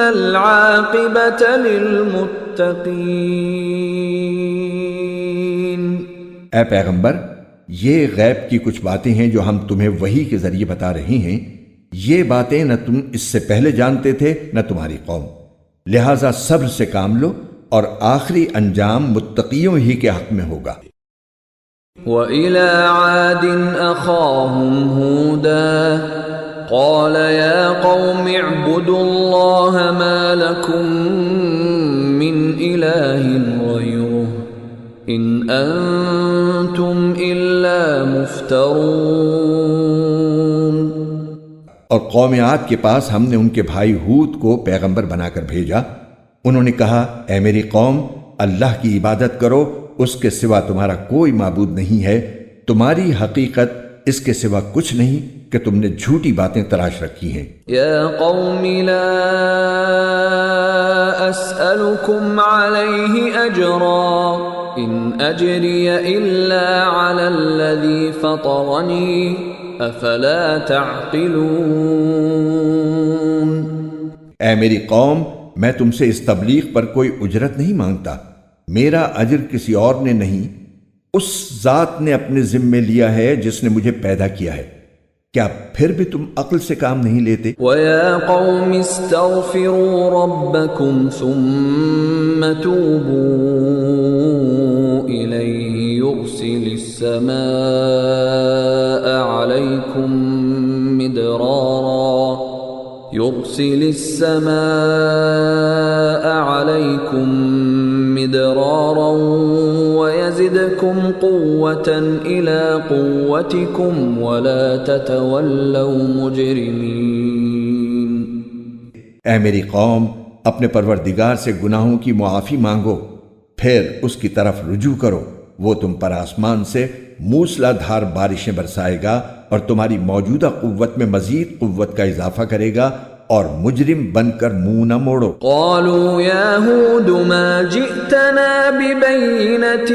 العاقبۃ للمتقین۔ اے پیغمبر، یہ غیب کی کچھ باتیں ہیں جو ہم تمہیں وحی کے ذریعے بتا رہے ہیں، یہ باتیں نہ تم اس سے پہلے جانتے تھے نہ تمہاری قوم، لہذا صبر سے کام لو اور آخری انجام متقیوں ہی کے حق میں ہوگا۔ وَإِلَى عَادٍ أَخَاهُمْ هُودًا قال يا قوم اعبدوا الله ما لكم من إله غيره إن أنتم إلا مفترون۔ اور قوم عاد کے پاس ہم نے ان کے بھائی ہود کو پیغمبر بنا کر بھیجا، انہوں نے کہا اے میری قوم، اللہ کی عبادت کرو، اس کے سوا تمہارا کوئی معبود نہیں ہے، تمہاری حقیقت اس کے سوا کچھ نہیں کہ تم نے جھوٹی باتیں تراش رکھی ہیں۔ یا قوم لا اسألکم علیہ اجرا ان اجری الا علی الذی فطرنی افلا تعقلون۔ اے میری قوم، میں تم سے اس تبلیغ پر کوئی اجرت نہیں مانگتا، میرا اجر کسی اور نے نہیں، اس ذات نے اپنے ذمے لیا ہے جس نے مجھے پیدا کیا ہے، کیا پھر بھی تم عقل سے کام نہیں لیتے؟ وَيَا قَوْمِ اسْتَغْفِرُوا رَبَّكُمْ ثُمَّ تُوبُوا إِلَيْهِ يُرْسِلِ السَّمَاءَ عَلَيْكُمْ يرسل السماء عليكم مدرارا ويزدكم قوة إلى قوتكم ولا تتولوا مجرمين۔ اے میری قوم، اپنے پروردگار سے گناہوں کی معافی مانگو، پھر اس کی طرف رجوع کرو، وہ تم پر آسمان سے موسلا دھار بارشیں برسائے گا اور تمہاری موجودہ قوت میں مزید قوت کا اضافہ کرے گا، اور مجرم بن کر منہ نہ موڑو۔ قالوا يا هود ما جئتنا ببينة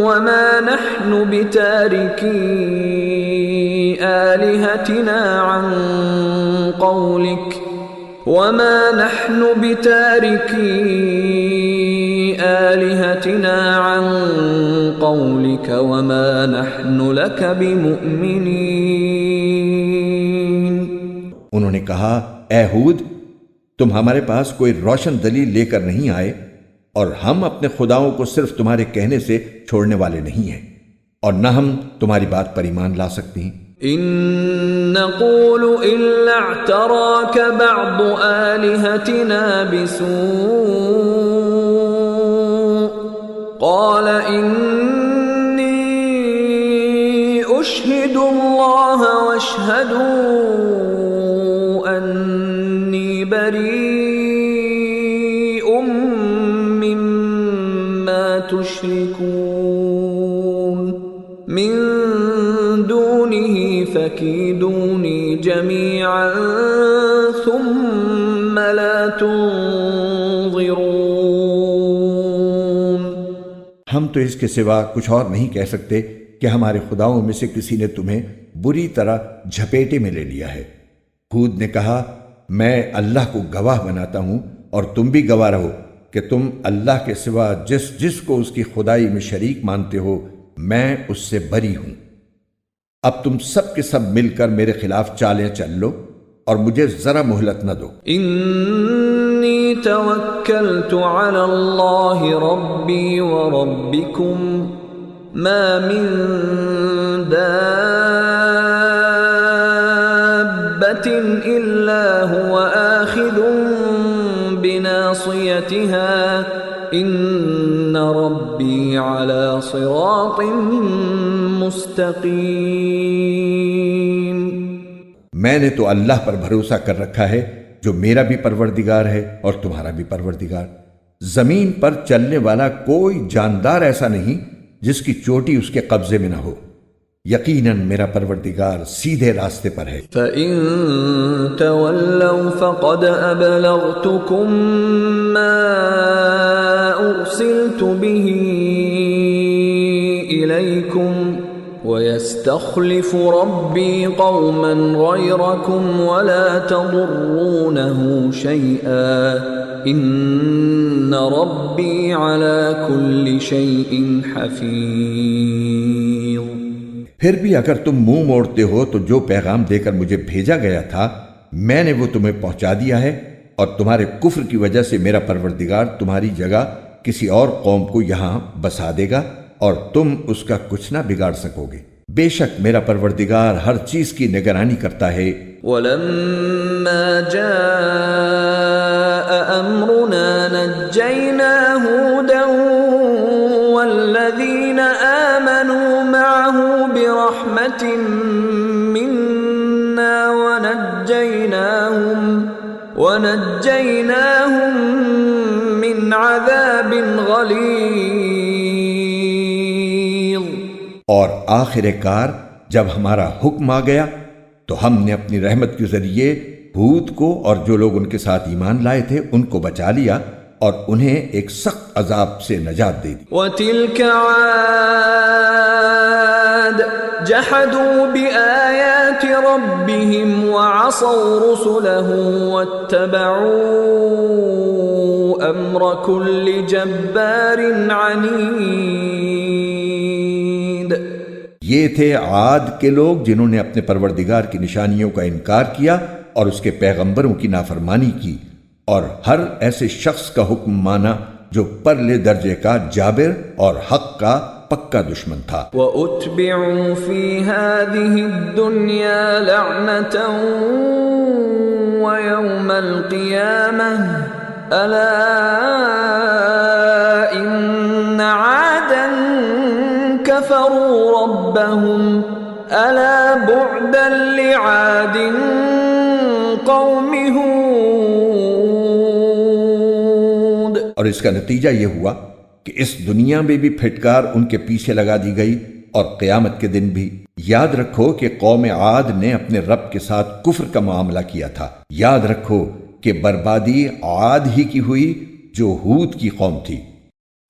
وما نحن بتاركي آلهتنا عن قولك وما نحن لك بمؤمنين۔ انہوں نے کہا، اے ہود، تم ہمارے پاس کوئی روشن دلیل لے کر نہیں آئے، اور ہم اپنے خداؤں کو صرف تمہارے کہنے سے چھوڑنے والے نہیں ہیں، اور نہ ہم تمہاری بات پر ایمان لا سکتے ہیں۔ إن نقول إلا اعتراك بعض آلهتنا بسوء قال إني أشهد الله واشهدوا أني بريء مما تشركون من دونه فكيدوني جميعا ثم لا تنظرون۔ ہم تو اس کے سوا کچھ اور نہیں کہہ سکتے کہ ہمارے خداؤں میں سے کسی نے تمہیں بری طرح جھپیٹے میں لے لیا ہے۔ ہود نے کہا، میں اللہ کو گواہ بناتا ہوں اور تم بھی گواہ رہو کہ تم اللہ کے سوا جس کو اس کی خدائی میں شریک مانتے ہو، میں اس سے بری ہوں۔ اب تم سب کے سب مل کر میرے خلاف چالیں چل لو اور مجھے ذرا مہلت نہ دو۔ انی توکلت علی اللہ ربی وربکم ما من دابۃ الا هو آخذ بناصیتها ان ربی علی صراط مستقیم۔ میں نے تو اللہ پر بھروسہ کر رکھا ہے جو میرا بھی پروردگار ہے اور تمہارا بھی پروردگار۔ زمین پر چلنے والا کوئی جاندار ایسا نہیں جس کی چوٹی اس کے قبضے میں نہ ہو۔ یقیناً میرا پروردگار سیدھے راستے پر ہے۔ فَإِن تَوَلَّوْا فَقَدْ أَبْلَغْتُكُم مَّا أُرْسِلْتُ بِهِ إِلَيْكُمْ وَيَسْتَخْلِفُ رَبِّي قَوْمًا غَيْرَكُمْ وَلَا تَضُرُّونَهُ شَيْئًا إِنَّ رَبِّي عَلَى كُلِّ شَيْءٍ حَفِيظٌ۔ پھر بھی اگر تم منہ موڑتے ہو تو جو پیغام دے کر مجھے بھیجا گیا تھا میں نے وہ تمہیں پہنچا دیا ہے، اور تمہارے کفر کی وجہ سے میرا پروردگار تمہاری جگہ کسی اور قوم کو یہاں بسا دے گا اور تم اس کا کچھ نہ بگاڑ سکو گے۔ بے شک میرا پروردگار ہر چیز کی نگرانی کرتا ہے۔ وَلَمَّا جَاءَ أَمْرُنَا نَجَّيْنَا هُودًا وَالَّذِينَ آمَنُوا مَعَهُ بِرَحْمَةٍ مِنَّا وَنَجَّيْنَاهُمْ مِنْ عَذَابٍ غَلِيظٍ۔ اور آخر کار جب ہمارا حکم آ گیا تو ہم نے اپنی رحمت کے ذریعے ہود کو اور جو لوگ ان کے ساتھ ایمان لائے تھے ان کو بچا لیا اور انہیں ایک سخت عذاب سے نجات دے دی۔ وَتِلْكَ عَادٌ جَحَدُوا بِآيَاتِ رَبِّهِمْ وَعَصَوْا رُسُلَهُ وَاتَّبَعُوا أَمْرَ كُلِّ جَبَّارٍ عَنِيدٍ۔ یہ تھے عاد کے لوگ جنہوں نے اپنے پروردگار کی نشانیوں کا انکار کیا اور اس کے پیغمبروں کی نافرمانی کی، اور ہر ایسے شخص کا حکم مانا جو پرلے درجے کا جابر اور حق کا پکا دشمن تھا۔ وَأُتْبِعُوا فِي هَذِهِ الدُّنْيَا لَعْنَةً وَيَوْمَ الْقِيَامَةِ أَلَا إِنَّ عَادًا كَفَرُوا رَبَّهُمْ أَلَا بُعْدًا لِعَادٍ قَوْمِ هود۔ اور اس کا نتیجہ یہ ہوا کہ اس دنیا میں بھی پھٹکار ان کے پیچھے لگا دی گئی اور قیامت کے دن بھی۔ یاد رکھو کہ قوم عاد نے اپنے رب کے ساتھ کفر کا معاملہ کیا تھا۔ یاد رکھو کہ بربادی عاد ہی کی ہوئی جو ہود کی قوم تھی۔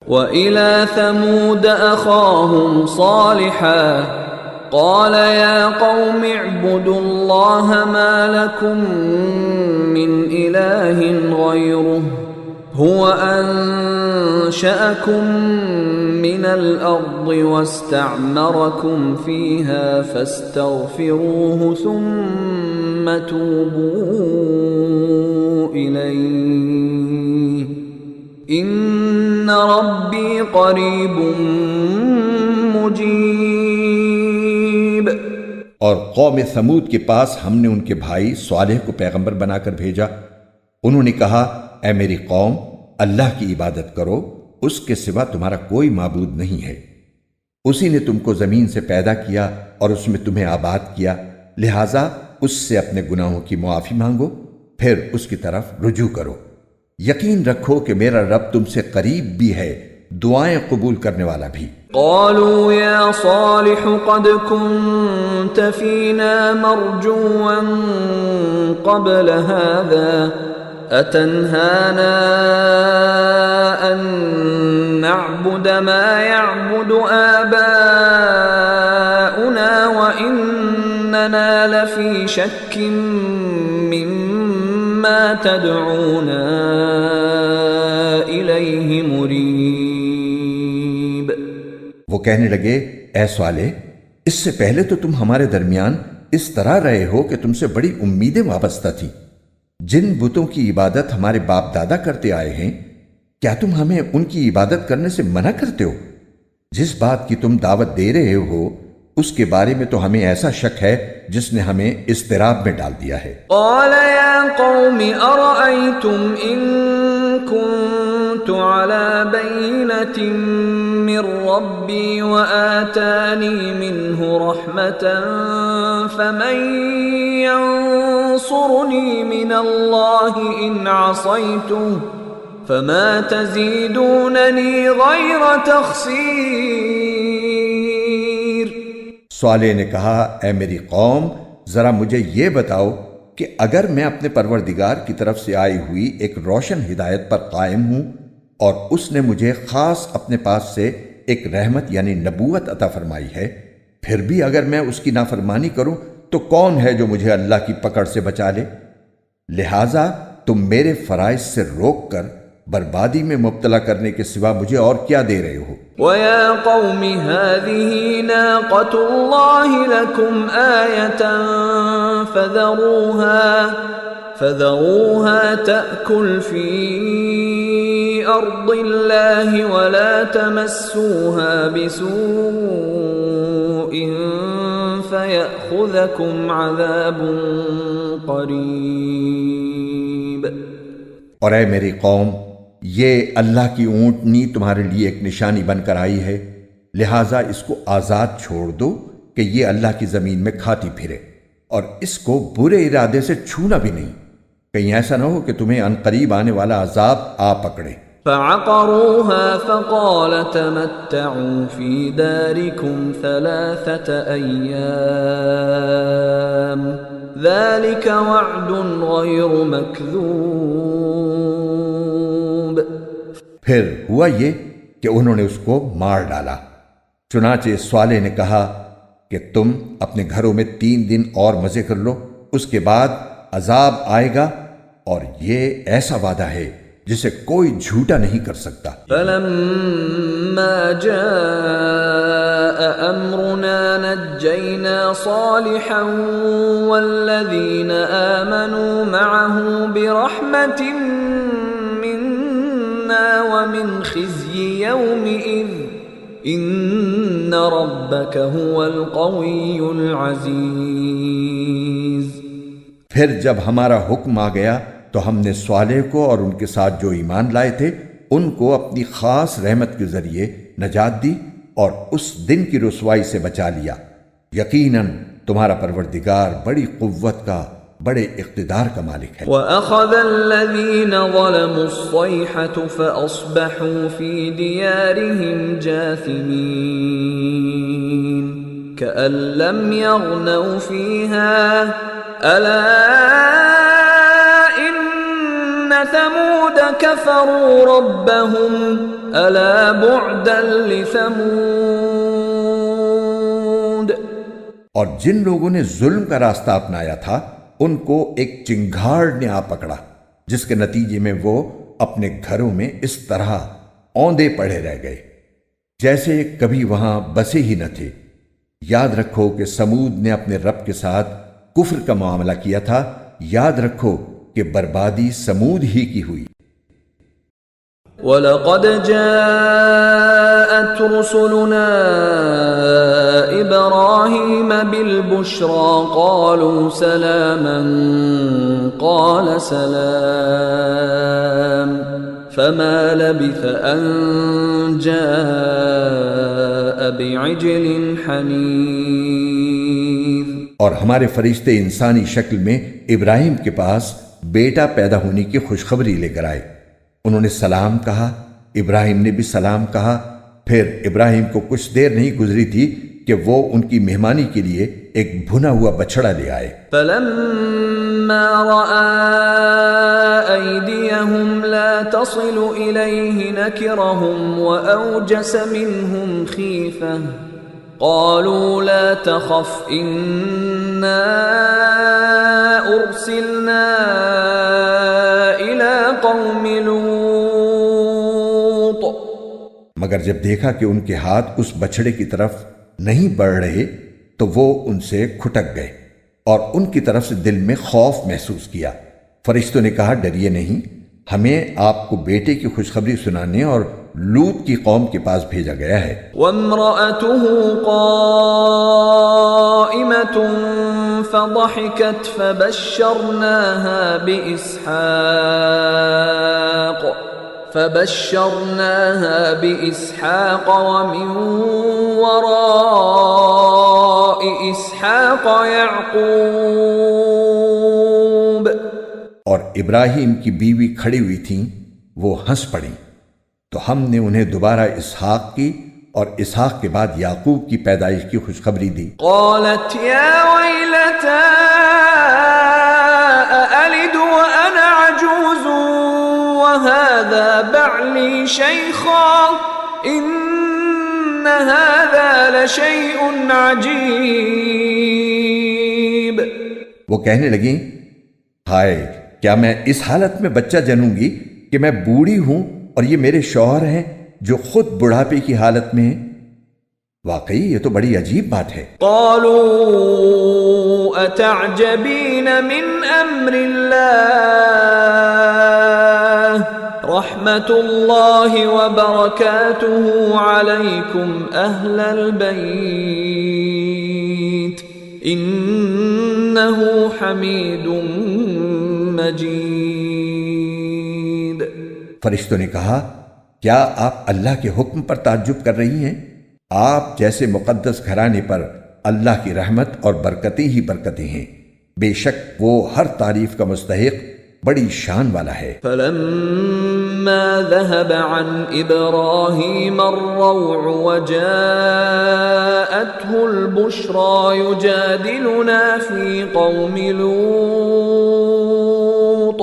وَإِلَى ثَمُودَ أَخَاهُمْ صَالِحًا قَالَ يَا قَوْمِ اعْبُدُوا اللَّهَ مَا لَكُمْ مِنْ إِلَٰهٍ غَيْرُهُ هُوَ أَنشَأَكُم مِّنَ الْأَرْضِ وَاسْتَعْمَرَكُمْ فِيهَا فَاسْتَغْفِرُوهُ ثُمَّ تُوبُوا إِلَيْهِ إِنَّ رَبِّي قَرِيبٌ مُّجِيبٌ۔ اور قوم ثمود کے پاس ہم نے ان کے بھائی صالح کو پیغمبر بنا کر بھیجا۔ انہوں نے کہا، اے میری قوم، اللہ کی عبادت کرو، اس کے سوا تمہارا کوئی معبود نہیں ہے۔ اسی نے تم کو زمین سے پیدا کیا اور اس میں تمہیں آباد کیا، لہٰذا اس سے اپنے گناہوں کی معافی مانگو، پھر اس کی طرف رجوع کرو۔ یقین رکھو کہ میرا رب تم سے قریب بھی ہے، دعائیں قبول کرنے والا بھی۔ قالوا يا صالح قد كنت فينا مرجوا قبل هذا أتنهانا أن نعبد ما يعبد آباؤنا وإننا لفي شك مما تدعونا إليه مريب۔ وہ کہنے لگے، اے صالح، اس سے پہلے تو تم ہمارے درمیان اس طرح رہے ہو کہ تم سے بڑی امیدیں وابستہ تھیں۔ جن بتوں کی عبادت ہمارے باپ دادا کرتے آئے ہیں، کیا تم ہمیں ان کی عبادت کرنے سے منع کرتے ہو؟ جس بات کی تم دعوت دے رہے ہو اس کے بارے میں تو ہمیں ایسا شک ہے جس نے ہمیں اضطراب میں ڈال دیا ہے۔ قال يا قوم أرأيتم إن كنت على بينة من ربي وآتاني منه رحمة فمن ينصرني من الله إن عصيته فما تزيدونني غير تخسير۔ صالح نے کہا، اے میری قوم، ذرا مجھے یہ بتاؤ کہ اگر میں اپنے پروردگار کی طرف سے آئی ہوئی ایک روشن ہدایت پر قائم ہوں اور اس نے مجھے خاص اپنے پاس سے ایک رحمت یعنی نبوت عطا فرمائی ہے، پھر بھی اگر میں اس کی نافرمانی کروں تو کون ہے جو مجھے اللہ کی پکڑ سے بچا لے؟ لہٰذا تم میرے فرائض سے روک کر بربادی میں مبتلا کرنے کے سوا مجھے اور کیا دے رہے ہو؟ وَيَا قَوْمِ هَذِهِ نَاقَةُ اللَّهِ لَكُمْ آيَةً فَذَرُوهَا تَأْكُلْ فِي أَرْضِ اللَّهِ وَلَا تَمَسُّوهَا بِسُوءٍ فَيَأْخُذَكُمْ عَذَابٌ قَرِيبٌ۔ اور اے میری قوم، یہ اللہ کی اونٹنی تمہارے لیے ایک نشانی بن کر آئی ہے، لہٰذا اس کو آزاد چھوڑ دو کہ یہ اللہ کی زمین میں کھاتی پھرے، اور اس کو برے ارادے سے چھونا بھی نہیں، کہیں ایسا نہ ہو کہ تمہیں عنقریب آنے والا عذاب آ پکڑے۔ فعقروها فقال تمتعوا في داركم 3 أيام ذلك وعد غير مكذوب۔ پھر ہوا یہ کہ انہوں نے اس کو مار ڈالا۔ چنانچہ صالح نے کہا کہ تم اپنے گھروں میں 3 دن اور مزے کر لو، اس کے بعد عذاب آئے گا، اور یہ ایسا وعدہ ہے جسے کوئی جھوٹا نہیں کر سکتا۔ فلما جاء امرنا نجينا صالحا والذين آمنوا معه برحمة منا ومن خزي يومئذ ان ربک هو القوی العزیز۔ پھر جب ہمارا حکم آ گیا تو ہم نے صالح کو اور ان کے ساتھ جو ایمان لائے تھے ان کو اپنی خاص رحمت کے ذریعے نجات دی اور اس دن کی رسوائی سے بچا لیا۔ یقیناً تمہارا پروردگار بڑی قوت کا، بڑے اقتدار کا مالک ہے۔ وَأَخَذَ الَّذِينَ ظَلَمُوا الصَّيْحَةُ فَأَصْبَحُوا فِي دِيَارِهِمْ جَاثِمِينَ كَأَن لَّمْ يَغْنَوْا فِيهَا أَلَا إِنَّ ثَمُودَ كَفَرُوا رَبَّهُمْ أَلَا بُعْدًا لِثَمُودَ۔ اور جن لوگوں نے ظلم کا راستہ اپنایا تھا ان کو ایک چنگھاڑ نے آ پکڑا، جس کے نتیجے میں وہ اپنے گھروں میں اس طرح اوندے پڑے رہ گئے جیسے کبھی وہاں بسے ہی نہ تھے۔ یاد رکھو کہ سمود نے اپنے رب کے ساتھ کفر کا معاملہ کیا تھا، یاد رکھو کہ بربادی سمود ہی کی ہوئی۔ وَلَقَدْ جَاءَتْ رُسُلُنَا إِبْرَاهِيمَ بِالْبُشْرَى قَالُوا سَلَامًا قَالَ سَلَامٌ فَمَا لَبِثَ أَن جَاءَ بِعِجْلٍ حَنِيذٍ۔ اور ہمارے فرشتے انسانی شکل میں ابراہیم کے پاس بیٹا پیدا ہونے کی خوشخبری لے کر آئے۔ انہوں نے سلام کہا، ابراہیم نے بھی سلام کہا۔ پھر ابراہیم کو کچھ دیر نہیں گزری تھی کہ وہ ان کی مہمانی کے لیے ایک بھنا ہوا بچڑا لے آئے۔ فَلَمَّا رَأَىٰ أَيْدِيَهُمْ لَا تَصِلُ إِلَيْهِ نَكِرَهُمْ وَأَوْجَسَ مِنْهُمْ خِيفَةً قَالُوا لَا تَخَفْ إِنَّا أُرْسِلْنَا إِلَىٰ قَوْمِ لُوطٍ۔ مگر جب دیکھا کہ ان کے ہاتھ اس بچڑے کی طرف نہیں بڑھ رہے تو وہ ان سے کھٹک گئے اور ان کی طرف سے دل میں خوف محسوس کیا۔ فرشتوں نے کہا، ڈریے نہیں، ہمیں آپ کو بیٹے کی خوشخبری سنانے اور لوط کی قوم کے پاس بھیجا گیا ہے۔ وَامْرَأَتُهُ قَائِمَةٌ فَضَحِكَتْ فَبَشَّرْنَاهَا بِإِسْحَاقَ وَمِن وَرَاءِ إِسْحَاقَ يَعْقُوبَ۔ اور ابراہیم کی بیوی کھڑی ہوئی تھیں، وہ ہنس پڑیں تو ہم نے انہیں دوبارہ اسحاق کی اور اسحاق کے بعد یعقوب کی پیدائش کی خوشخبری دی۔ قالت يا ويلتى أألد وأنا عجوز وهذا بعلي شيخا إن هذا لشيء عجيب۔ وہ کہنے لگیں، ہائے، کیا میں اس حالت میں بچہ جنوں گی کہ میں بوڑھی ہوں اور یہ میرے شوہر ہیں جو خود بڑھاپے کی حالت میں ہیں؟ واقعی یہ تو بڑی عجیب بات ہے۔ قالوا اتعجبین من امر اللہ رحمت اللہ وبرکاتہ علیکم اہل البیت انہ حمید مجید۔ فرشتوں نے کہا، کیا آپ اللہ کے حکم پر تعجب کر رہی ہیں؟ آپ جیسے مقدس گھرانے پر اللہ کی رحمت اور برکتیں ہی برکتیں ہیں، بے شک وہ ہر تعریف کا مستحق بڑی شان والا ہے۔ فلما ذهب عن ابراہیم الروع وجاءته البشرى يجادلنا في قوم لوط۔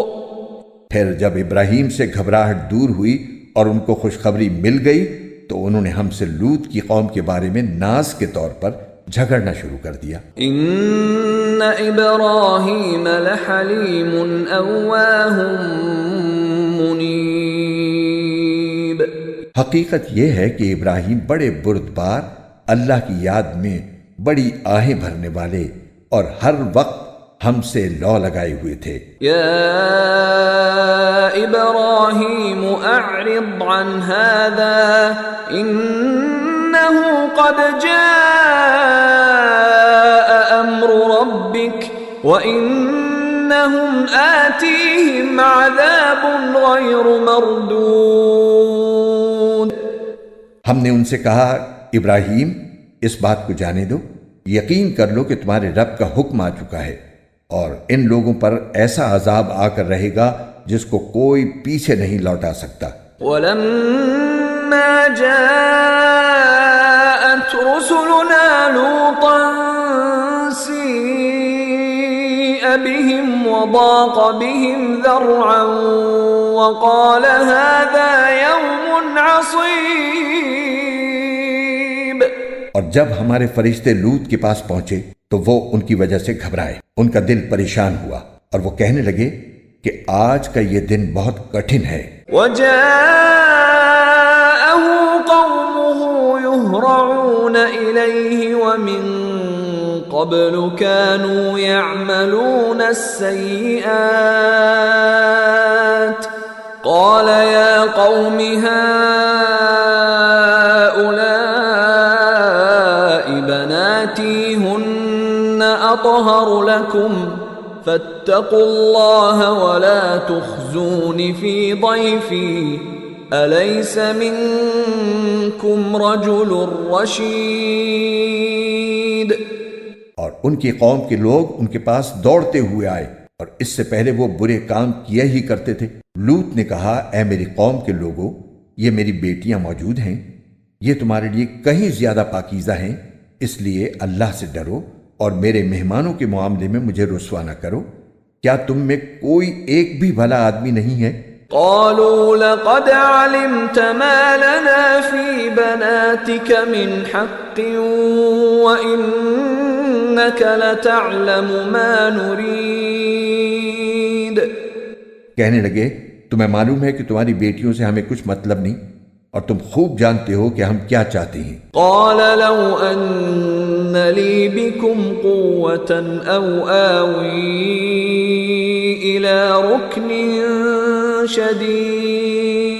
پھر جب ابراہیم سے گھبراہٹ دور ہوئی اور ان کو خوشخبری مل گئی تو انہوں نے ہم سے لوط کی قوم کے بارے میں ناز کے طور پر جھگڑنا شروع کر دیا۔ ان ابراہیم لحلیم اواہ منیب۔ حقیقت یہ ہے کہ ابراہیم بڑے بردبار، اللہ کی یاد میں بڑی آہیں بھرنے والے اور ہر وقت ہم سے لو لگائے ہوئے تھے۔ یا ابراہیم اعرض عن هذا انہ قد جاء أمر ربك وإنهم آتيهم عذاب غير مردود۔ ہم نے ان سے کہا ابراہیم اس بات کو جانے دو، یقین کر لو کہ تمہارے رب کا حکم آ چکا ہے اور ان لوگوں پر ایسا عذاب آ کر رہے گا جس کو کوئی پیچھے نہیں لوٹا سکتا۔ وَلَمَّا جَاءَتْ رُسُلُنَا لُوطًا سِيءَ بِهِمْ وَضَاقَ بِهِمْ ذَرْعًا وَقَالَ هَذَا يَوْمٌ عَصِيبٌ۔ اور جب ہمارے فرشتے لوط کے پاس پہنچے تو وہ ان کی وجہ سے گھبرائے، ان کا دل پریشان ہوا اور وہ کہنے لگے کہ آج کا یہ دن بہت کٹھن ہے۔ وَجَاءَهُ قَوْمُهُ يُهْرَعُونَ إِلَيْهِ وَمِن قَبْلُ كَانُوا يَعْمَلُونَ السَّيِّئَاتِ قَالَ يَا قَوْمِ هَؤُلَاءِ بَنَاتِي هُنَّ أَطْهَرُ لَكُمْ فاتقوا الله ولا تخزون في ضيفي أليس منكم رجل رشيد۔ اور ان کی قوم کے لوگ ان کے پاس دوڑتے ہوئے آئے اور اس سے پہلے وہ برے کام کیا ہی کرتے تھے۔ لوط نے کہا اے میری قوم کے لوگوں، یہ میری بیٹیاں موجود ہیں، یہ تمہارے لیے کہیں زیادہ پاکیزہ ہیں، اس لیے اللہ سے ڈرو اور میرے مہمانوں کے معاملے میں مجھے رسوا نہ کرو۔ کیا تم میں کوئی ایک بھی بھلا آدمی نہیں ہے؟ قالوا لقد علمت ما لنا في بناتك من حق وإنك لتعلم ما نريد۔ کہنے لگے تمہیں معلوم ہے کہ تمہاری بیٹیوں سے ہمیں کچھ مطلب نہیں اور تم خوب جانتے ہو کہ ہم کیا چاہتے ہیں۔ قال لو ان لي بكم قوة او آوي الى ركن شديد۔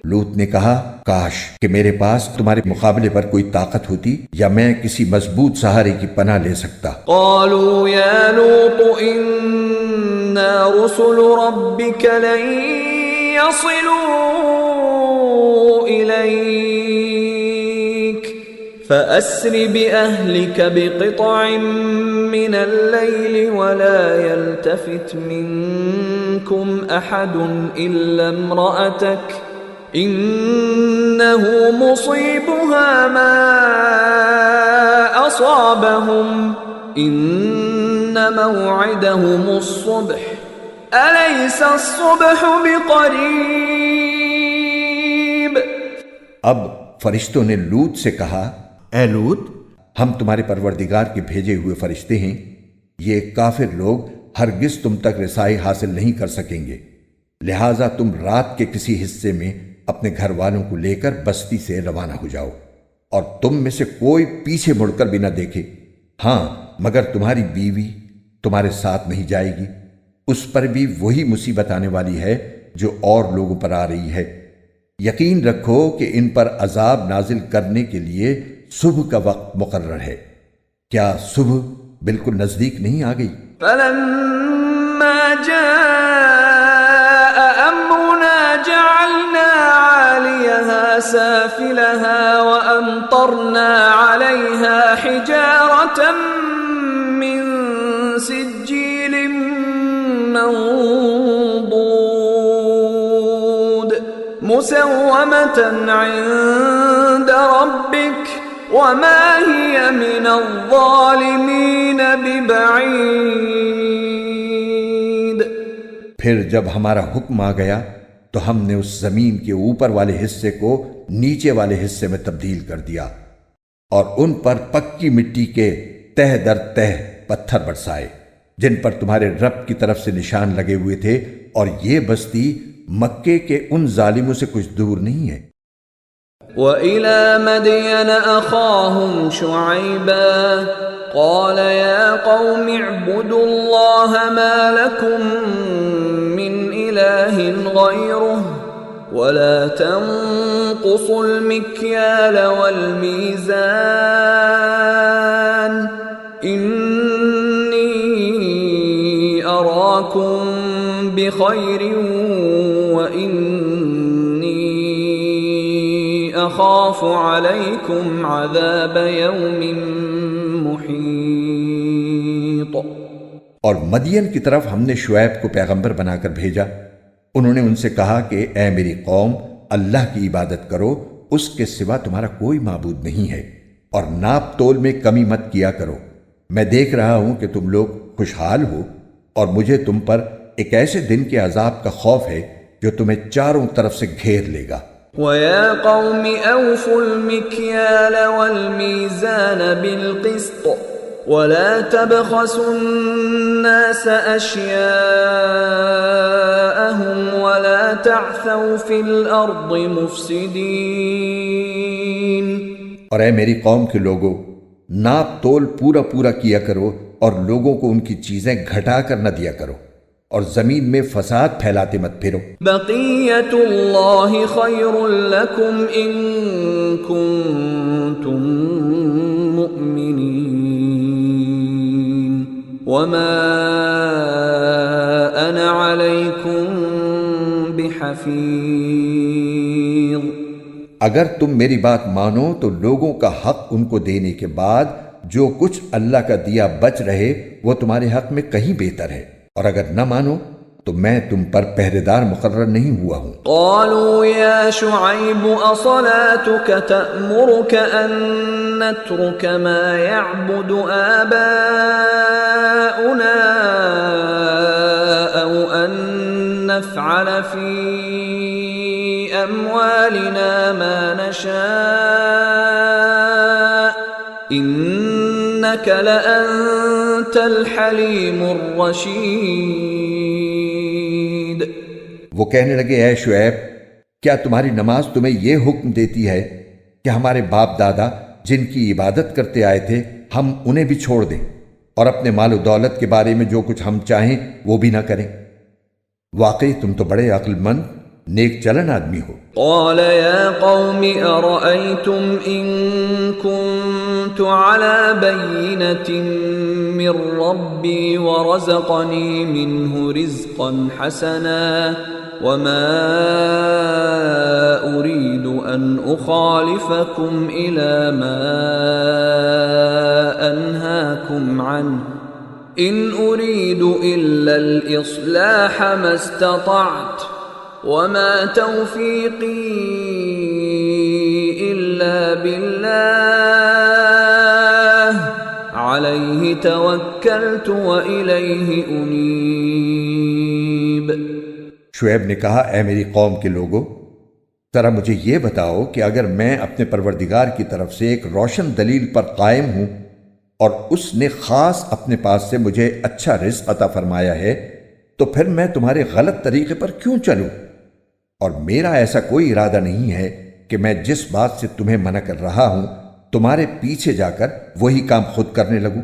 لوط نے کہا کاش کہ میرے پاس تمہارے مقابلے پر کوئی طاقت ہوتی یا میں کسی مضبوط سہارے کی پناہ لے سکتا۔ قالوا يا لوط إنا رسل ربك لن يصلوا إليك فأسر بأهلك بقطع من الليل ولا يلتفت منكم أحد إلا امرأتك إنه مصيبها ما أصابهم إن موعدهم الصبح أليس الصبح بقريب۔ اب فرشتوں نے لوط سے کہا اے لوط، ہم تمہارے پروردگار کے بھیجے ہوئے فرشتے ہیں، یہ کافر لوگ ہرگز تم تک رسائی حاصل نہیں کر سکیں گے، لہٰذا تم رات کے کسی حصے میں اپنے گھر والوں کو لے کر بستی سے روانہ ہو جاؤ اور تم میں سے کوئی پیچھے مڑ کر بھی نہ دیکھے، ہاں مگر تمہاری بیوی تمہارے ساتھ نہیں جائے گی، اس پر بھی وہی مصیبت آنے والی ہے جو اور لوگوں پر آ رہی ہے۔ یقین رکھو کہ ان پر عذاب نازل کرنے کے لیے صبح کا وقت مقرر ہے، کیا صبح بالکل نزدیک نہیں آ گئی؟ فلما جاء امرنا جعلنا عاليها سافلها وامطرنا عليها حجارة من سجيل منضود مسومة عند ربك وما هي من الظالمين ببعيد۔ پھر جب ہمارا حکم آ گیا تو ہم نے اس زمین کے اوپر والے حصے کو نیچے والے حصے میں تبدیل کر دیا اور ان پر پکی مٹی کے تہ در تہ پتھر برسائے جن پر تمہارے رب کی طرف سے نشان لگے ہوئے تھے، اور یہ بستی مکے کے ان ظالموں سے کچھ دور نہیں ہے۔ وَإِلَى مَدْيَنَ أَخَاهُمْ شُعَيْبًا قَالَ يَا قَوْمِ اعْبُدُوا اللَّهَ مَا لَكُمْ مِنْ إِلَٰهٍ غَيْرُهُ ولا تنقصوا المكيال والميزان إني أراكم بخير وإني أخاف عليكم عذاب يوم محيط۔ اور مدین کی طرف ہم نے شعیب کو پیغمبر بنا کر بھیجا۔ انہوں نے ان سے کہا کہ اے میری قوم، اللہ کی عبادت کرو، اس کے سوا تمہارا کوئی معبود نہیں ہے، اور ناپ تول میں کمی مت کیا کرو۔ میں دیکھ رہا ہوں کہ تم لوگ خوشحال ہو، اور مجھے تم پر ایک ایسے دن کے عذاب کا خوف ہے جو تمہیں چاروں طرف سے گھیر لے گا۔ وَيَا قَوْمِ أَوْفُوا الْمِكْيَالَ وَالْمِيزَانَ بِالْقِسْطِ وَلَا تَبْخَسُوا النَّاسَ أَشْيَاءَهُمْ وَلَا تَعْثَوْا فِي الْأَرْضِ مُفْسِدِينَ۔ اور اے میری قوم کے لوگوں، ناپ تول پورا پورا کیا کرو، اور لوگوں کو ان کی چیزیں گھٹا کر نہ دیا کرو، اور زمین میں فساد پھیلاتے مت پھرو۔ بقیت اللہ خیر لکم ان کنتم مؤمنین وما انا علیکم بحفیظ۔ اگر تم میری بات مانو تو لوگوں کا حق ان کو دینے کے بعد جو کچھ اللہ کا دیا بچ رہے وہ تمہارے حق میں کہیں بہتر ہے، اور اگر نہ مانو تو میں تم پر پہرے دار مقرر نہیں ہوا ہوں۔ قالوا یا شعیب اصلاتک تأمرک ان نترک ما يعبد آباؤنا او ان نفعل فی اموالنا ما نشاء انک لأنت الحلیم الرشید۔ وہ کہنے لگے اے شعیب، کیا تمہاری نماز تمہیں یہ حکم دیتی ہے کہ ہمارے باپ دادا جن کی عبادت کرتے آئے تھے ہم انہیں بھی چھوڑ دیں، اور اپنے مال و دولت کے بارے میں جو کچھ ہم چاہیں وہ بھی نہ کریں؟ واقعی تم تو بڑے عقل مند نیک چلن آدمی ہو۔ قال یا قوم ارأیتم ان كنت على بینة من ربی ورزقنی منه رزقا حسنا وما اريد ان اخالفكم الى ما انهاكم عنه ان اريد الا الاصلاح ما استطعت وما توفيقي الا بالله عليه توكلت واليه انيب۔ شعیب نے کہا اے میری قوم کے لوگوں، ذرا مجھے یہ بتاؤ کہ اگر میں اپنے پروردگار کی طرف سے ایک روشن دلیل پر قائم ہوں اور اس نے خاص اپنے پاس سے مجھے اچھا رزق عطا فرمایا ہے تو پھر میں تمہارے غلط طریقے پر کیوں چلوں؟ اور میرا ایسا کوئی ارادہ نہیں ہے کہ میں جس بات سے تمہیں منع کر رہا ہوں تمہارے پیچھے جا کر وہی کام خود کرنے لگوں۔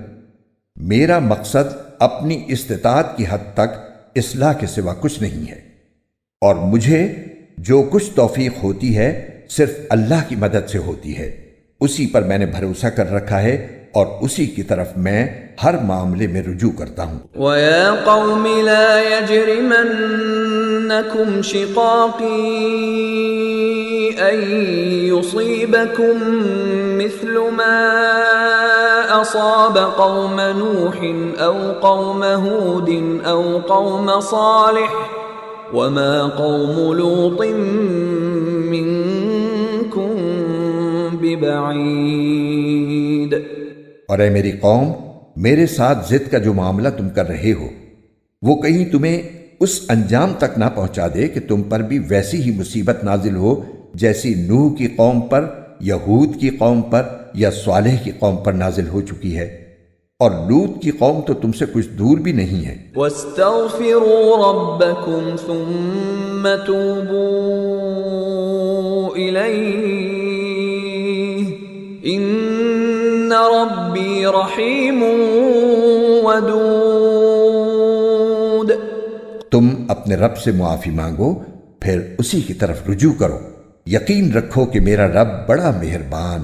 میرا مقصد اپنی استطاعت کی حد تک اصلاح کے سوا کچھ نہیں ہے، اور مجھے جو کچھ توفیق ہوتی ہے صرف اللہ کی مدد سے ہوتی ہے، اسی پر میں نے بھروسہ کر رکھا ہے اور اسی کی طرف میں ہر معاملے میں رجوع کرتا ہوں۔ وَيَا قَوْمِ لَا يَجْرِمَنَّكُمْ شِقَاقِي أَن يُصِيبَكُم مِّثْلُ مَا أَصَابَ قَوْمَ نُوحٍ أَوْ قَوْمَ هُودٍ أَوْ قَوْمَ صَالِحٍ وَمَا قَوْمُ لُوطٍ مِّنكُم بِبَعِيدٍ۔ اور اے میری قوم، میرے ساتھ ضد کا جو معاملہ تم کر رہے ہو وہ کہیں تمہیں اس انجام تک نہ پہنچا دے کہ تم پر بھی ویسی ہی مصیبت نازل ہو جیسی نوح کی قوم پر یا ہود کی قوم پر یا صالح کی قوم پر نازل ہو چکی ہے، اور لوط کی قوم تو تم سے کچھ دور بھی نہیں ہے۔ وَاسْتَغْفِرُوا رَبَّكُمْ ثُمَّ تُوبُوا إِلَيْهِ إِنَّ رَبِّي رَحِيمٌ وَدُودٌ۔ تم اپنے رب سے معافی مانگو، پھر اسی کی طرف رجوع کرو، یقین رکھو کہ میرا رب بڑا مہربان،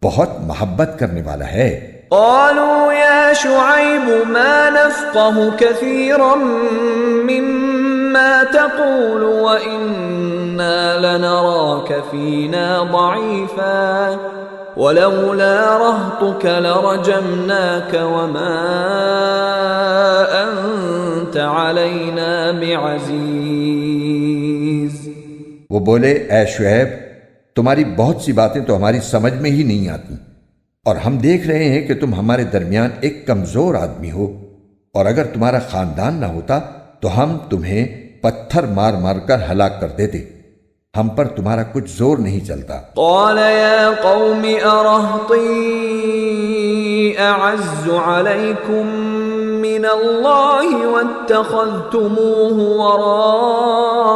بہت محبت کرنے والا ہے۔ قالوا يا شعيب ما نفقه كثيرا مما تقول وإنا لنراك فينا ضعيفا ولولا رهطك لرجمناك وما أنت علينا بعزيز۔ وہ بولے اے شعیب، تمہاری بہت سی باتیں تو ہماری سمجھ میں ہی نہیں آتی، اور ہم دیکھ رہے ہیں کہ تم ہمارے درمیان ایک کمزور آدمی ہو، اور اگر تمہارا خاندان نہ ہوتا تو ہم تمہیں پتھر مار مار کر ہلاک کر دیتے، ہم پر تمہارا کچھ زور نہیں چلتا۔ قال يا قوم أرهطي أعز عليكم من الله واتخذتموه وراءكم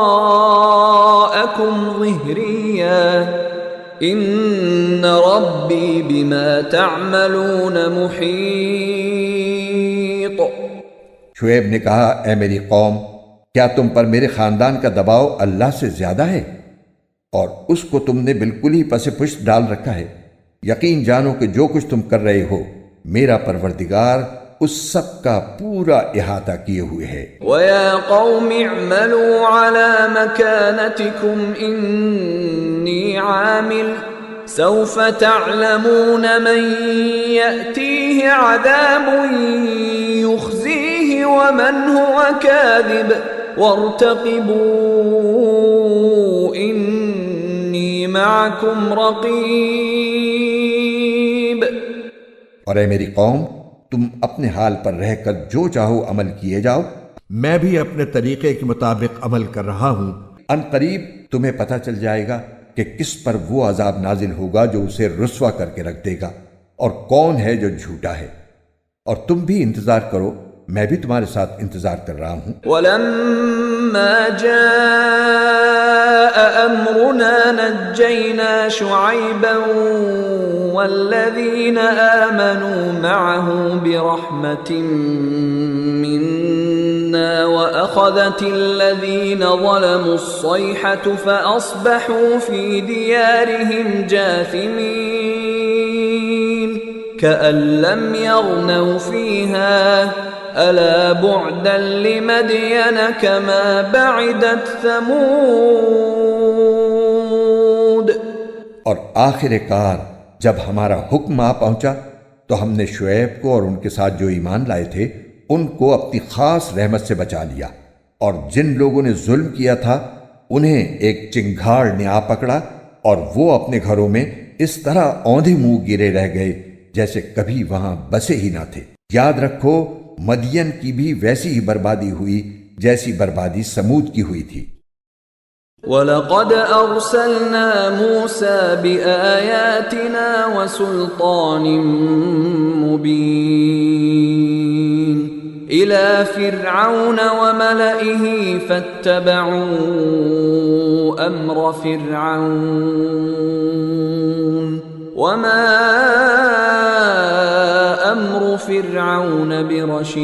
ظهريا ان ربی بما تعملون محیط۔ شعیب نے کہا اے میری قوم، کیا تم پر میرے خاندان کا دباؤ اللہ سے زیادہ ہے، اور اس کو تم نے بالکل ہی پس پشت ڈال رکھا ہے؟ یقین جانو کہ جو کچھ تم کر رہے ہو میرا پروردگار اس سب کا پورا احاطہ کیے ہوئے ہے۔ وَيَا قَوْمِ اعْمَلُوا عَلَى مَكَانَتِكُمْ إِنِّي عَامِلٌ سَوْفَ تَعْلَمُونَ مَنْ يَأْتِيهِ عَذَابٌ يُخْزِيهِ وَمَنْ هُوَ كَاذِبٌ وَارْتَقِبُوا إِنِّي مَعَكُمْ رَقِيبٌ۔ اور اے میری قوم، تم اپنے حال پر رہ کر جو چاہو عمل کیے جاؤ، میں بھی اپنے طریقے کے مطابق عمل کر رہا ہوں۔ ان قریب تمہیں پتہ چل جائے گا کہ کس پر وہ عذاب نازل ہوگا جو اسے رسوا کر کے رکھ دے گا، اور کون ہے جو جھوٹا ہے، اور تم بھی انتظار کرو، میں بھی تمہارے ساتھ انتظار کر رہا ہوں۔ وَلَمَّا جَاءَ أَمْرُنَا نَجَّيْنَا شُعَيْبًا وَالَّذِينَ آمَنُوا مَعَهُ بِرَحْمَةٍ مِنَّا وَأَخَذَتِ الَّذِينَ ظَلَمُوا الصَّيْحَةُ فَأَصْبَحُوا فِي دِيَارِهِمْ جَاثِمِينَ كَأَن لَّمْ يَغْنَوْا فِيهَا أَلَا بُعْدًا لِّمَدْيَنَ كَمَا بَعِدَتْ ثَمُودُ۔ اور آخر کار جب ہمارا حکم آ پہنچا تو ہم نے شعیب کو اور ان کے ساتھ جو ایمان لائے تھے ان کو اپنی خاص رحمت سے بچا لیا، اور جن لوگوں نے ظلم کیا تھا انہیں ایک چنگھاڑ نے آ پکڑا، اور وہ اپنے گھروں میں اس طرح اوندھے منہ گرے رہ گئے جیسے کبھی وہاں بسے ہی نہ تھے۔ یاد رکھو مدین کی بھی ویسی ہی بربادی ہوئی جیسی بربادی سمود کی ہوئی تھی۔ وَلَقَدْ أَرْسَلْنَا مُوسَى بِآيَاتِنَا وَسُلْطَانٍ مُبِينٍ إِلَى فِرْعَوْنَ وَمَلَئِهِ فَاتَّبَعُوا أَمْرَ فِرْعَوْنَ وَمَا أَمْرُ فِرْعَوْنَ بِرَشِيدٍ۔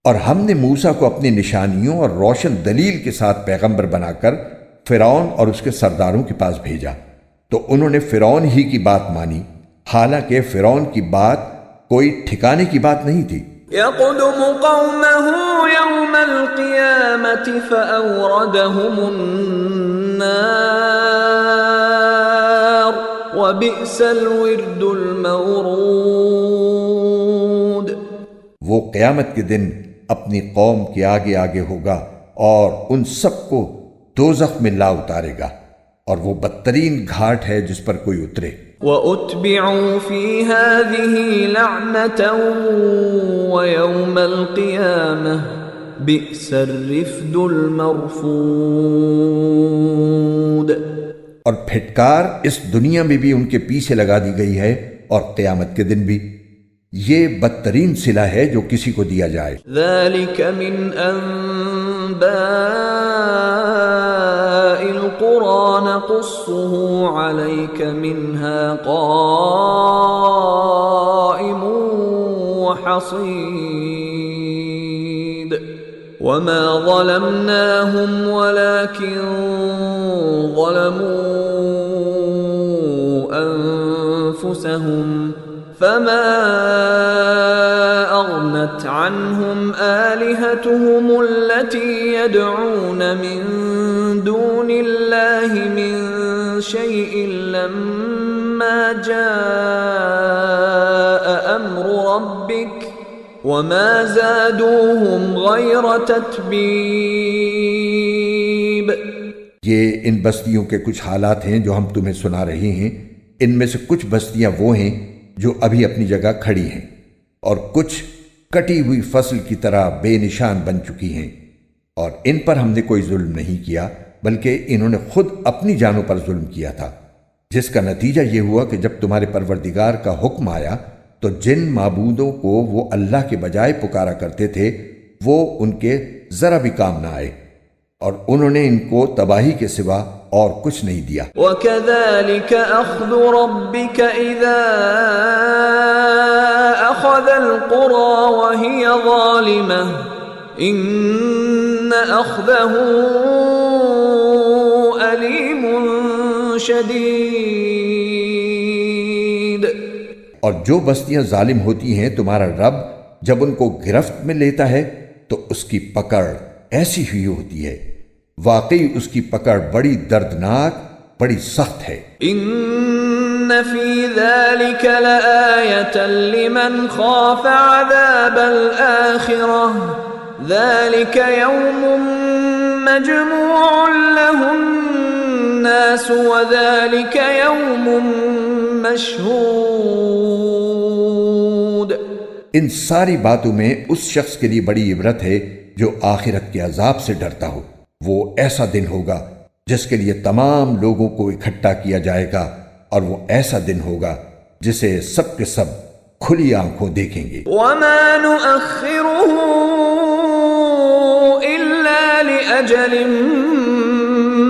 اور ہم نے موسیٰ کو اپنی نشانیوں اور روشن دلیل کے ساتھ پیغمبر بنا کر فرعون اور اس کے سرداروں کے پاس بھیجا، تو انہوں نے فرعون ہی کی بات مانی، حالانکہ فرعون کی بات کوئی ٹھکانے کی بات نہیں تھی۔ يَقْدُمُ قَوْمَهُ يَوْمَ الْقِيَامَةِ فَأَوْرَدَهُمُ النَّارَ وَبِئْسَ الْوِرْدُ الْمَوْرُودُ۔ وہ قیامت کے دن اپنی قوم کے آگے آگے ہوگا اور ان سب کو دوزخ میں لا اتارے گا، اور وہ بدترین گھاٹ ہے جس پر کوئی اترے۔ وَأُتْبِعُوا فِي هَذِهِ لَعْنَةً وَيَوْمَ الْقِيَامَةِ بِئْسَ الرِّفْدُ الْمَرْفُودُ۔ اور پھٹکار اس دنیا میں بھی ان کے پیچھے لگا دی گئی ہے، اور قیامت کے دن بھی یہ بدترین صلہ ہے جو کسی کو دیا جائے۔ ذَلِكَ مِنْ أَنْبَاءِ الْقُرَى نَقُصُّهُ عَلَيْكَ مِنْهَا قَائِمٌ وَحَصِيدٌ وما ظلمناهم ولكن ظلموا أنفسهم فما أغنت عنهم آلهتهم التي يدعون من دون الله من شيء لما جاء أمر ربك وما زادوهم غير تتبيب۔ یہ ان بستیوں کے کچھ حالات ہیں جو ہم تمہیں سنا رہے ہیں۔ ان میں سے کچھ بستیاں وہ ہیں جو ابھی اپنی جگہ کھڑی ہیں، اور کچھ کٹی ہوئی فصل کی طرح بے نشان بن چکی ہیں، اور ان پر ہم نے کوئی ظلم نہیں کیا بلکہ انہوں نے خود اپنی جانوں پر ظلم کیا تھا، جس کا نتیجہ یہ ہوا کہ جب تمہارے پروردگار کا حکم آیا تو جن معبودوں کو وہ اللہ کے بجائے پکارا کرتے تھے وہ ان کے ذرا بھی کام نہ آئے، اور انہوں نے ان کو تباہی کے سوا اور کچھ نہیں دیا۔ وَكَذَلِكَ أَخْذُ رَبِّكَ إِذَا أَخَذَ الْقُرَى وَهِيَ ظَالِمَةٌ إِنَّ أَخْذَهُ أَلِيمٌ شَدِيدٌ۔ اور جو بستیاں ظالم ہوتی ہیں تمہارا رب جب ان کو گرفت میں لیتا ہے تو اس کی پکڑ ایسی ہی ہوتی ہے، واقعی اس کی پکڑ بڑی دردناک، بڑی سخت ہے۔ ان فی ذلک لآیۃ لمن خاف عذاب الآخرہ ذلک یوم مجموع له الناس وذلک یوم مشہود۔ ان ساری باتوں میں اس شخص کے لیے بڑی عبرت ہے جو آخرت کے عذاب سے ڈرتا ہو۔ وہ ایسا دن ہوگا جس کے لیے تمام لوگوں کو اکٹھا کیا جائے گا، اور وہ ایسا دن ہوگا جسے سب کے سب کھلی آنکھوں دیکھیں گے۔ وَمَا نُؤَخِّرُهُ إِلَّا لِأَجَلٍ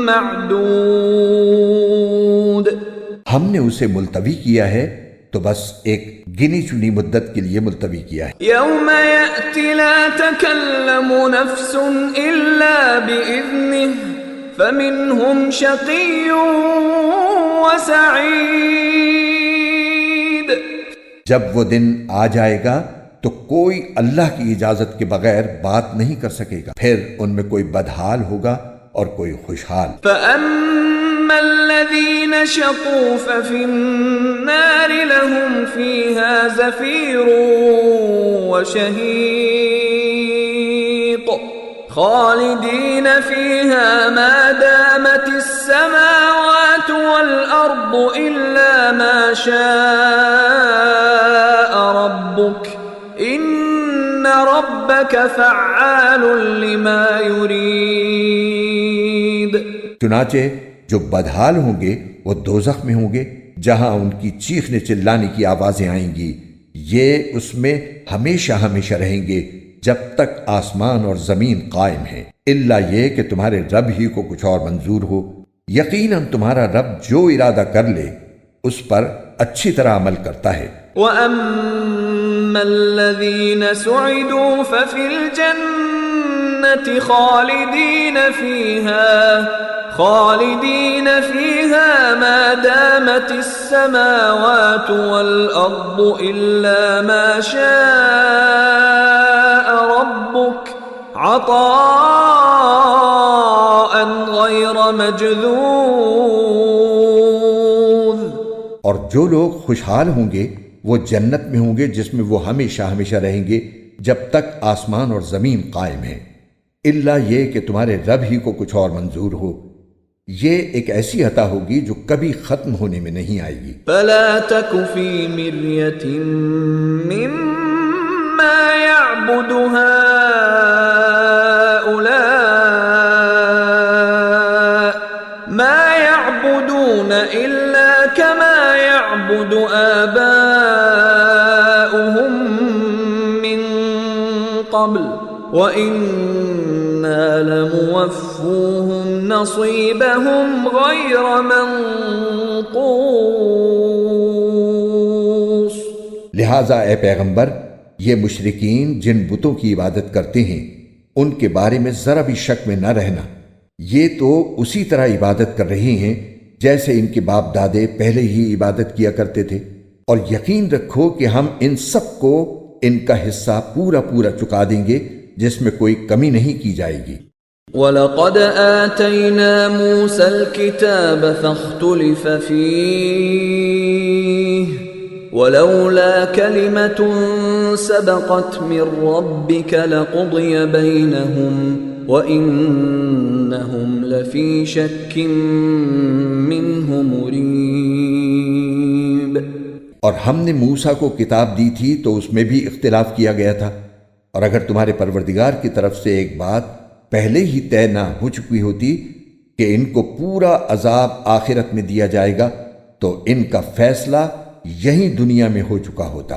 مَّعْدُودٍ۔ ہم نے اسے ملتوی کیا ہے تو بس ایک گنی چنی مدت کے لیے ملتوی کیا ہے۔ یوم یأتی لا تکلم نفس الا بإذنہ فمنہم شقی وسعید۔ جب وہ دن آ جائے گا تو کوئی اللہ کی اجازت کے بغیر بات نہیں کر سکے گا، پھر ان میں کوئی بدحال ہوگا اور کوئی خوشحال۔ فَأَمَّا الَّذِينَ شَقُوا فَفِي النَّارِ لَهُمْ فِيهَا زَفِيرٌ وَشَهِيقٌ خَالِدِينَ فِيهَا مَا دَامَتِ السَّمَاوَاتُ وَالْأَرْضُ إِلَّا مَا شَاءَ رَبُّكَ إِنَّ رَبَّكَ فَعَّالٌ لِمَا يُرِيدُ۔ چنانچہ جو بدحال ہوں گے وہ دوزخ میں ہوں گے جہاں ان کی چیخنے چلانے کی آوازیں آئیں گی، یہ اس میں ہمیشہ ہمیشہ رہیں گے جب تک آسمان اور زمین قائم ہیں، الا یہ کہ تمہارے رب ہی کو کچھ اور منظور ہو۔ یقیناً تمہارا رب جو ارادہ کر لے اس پر اچھی طرح عمل کرتا ہے۔ وَأَمَّا الَّذِينَ سُعِدُوا فَفِي الْجَنَّةِ خالدين فيها ما دامت السماوات والأرض إلا ما شاء ربك عطاء غير مجذوذ۔ اور جو لوگ خوشحال ہوں گے وہ جنت میں ہوں گے جس میں وہ ہمیشہ ہمیشہ رہیں گے جب تک آسمان اور زمین قائم ہیں، الا یہ کہ تمہارے رب ہی کو کچھ اور منظور ہو۔ یہ ایک ایسی عطا ہوگی جو کبھی ختم ہونے میں نہیں آئے گی۔ فَلَا تَكُ فِي مِرْيَةٍ مِّمَّا يَعْبُدُ هَٰؤُلَاءِ مَا يَعْبُدُونَ إِلَّا كَمَا يَعْبُدُ آبَاؤُهُم مِّن قَبْلُ وَإِنَّا لَمُوَفُّوهُمْ نَصِيبَهُمْ غَيْرَ مَنقُوصٍ۔ لہٰذا اے پیغمبر، یہ مشرکین جن بتوں کی عبادت کرتے ہیں ان کے بارے میں ذرا بھی شک میں نہ رہنا، یہ تو اسی طرح عبادت کر رہے ہیں جیسے ان کے باپ دادے پہلے ہی عبادت کیا کرتے تھے، اور یقین رکھو کہ ہم ان سب کو ان کا حصہ پورا پورا چکا دیں گے جس میں کوئی کمی نہیں کی جائے گی۔ وَلَقَدْ آتَيْنَا مُوسَى الْكِتَابَ فَاخْتُلِفَ فِيهِ وَلَوْلَا كَلِمَةٌ سَبَقَتْ مِنْ رَبِّكَ لَقُضِيَ بَيْنَهُمْ وَإِنَّهُمْ لَفِي شَكٍّ مِّنْهُ مُرِيبٍ۔ اور ہم نے موسیٰ کو کتاب دی تھی تو اس میں بھی اختلاف کیا گیا تھا، اور اگر تمہارے پروردگار کی طرف سے ایک بات پہلے ہی طے نہ ہو چکی ہوتی کہ ان کو پورا عذاب آخرت میں دیا جائے گا تو ان کا فیصلہ یہیں دنیا میں ہو چکا ہوتا،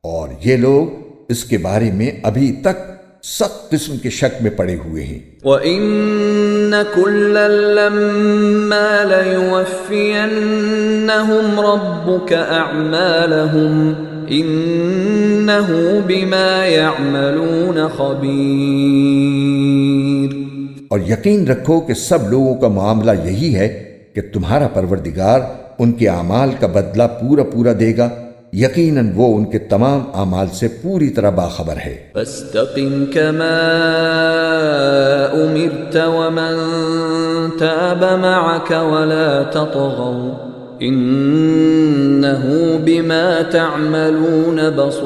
اور یہ لوگ اس کے بارے میں ابھی تک سخت قسم کے شک میں پڑے ہوئے ہیں۔ وَإِنَّ كُلًّا لَمَّا لَيُوَفِّيَنَّهُمْ رَبُّكَ أَعْمَالَهُمْ إِنَّهُ بِمَا يَعْمَلُونَ خَبِيرٌ۔ اور یقین رکھو کہ سب لوگوں کا معاملہ یہی ہے کہ تمہارا پروردگار ان کے اعمال کا بدلہ پورا پورا دے گا، یقیناً وہ ان کے تمام اعمال سے پوری طرح باخبر ہے۔ فَاسْتَقِمْ كَمَا أُمِرْتَ وَمَنْ تَابَ مَعَكَ وَلَا تَطْغَوْا إِنَّهُ بِمَا تَعْمَلُونَ بَصِيرٌ۔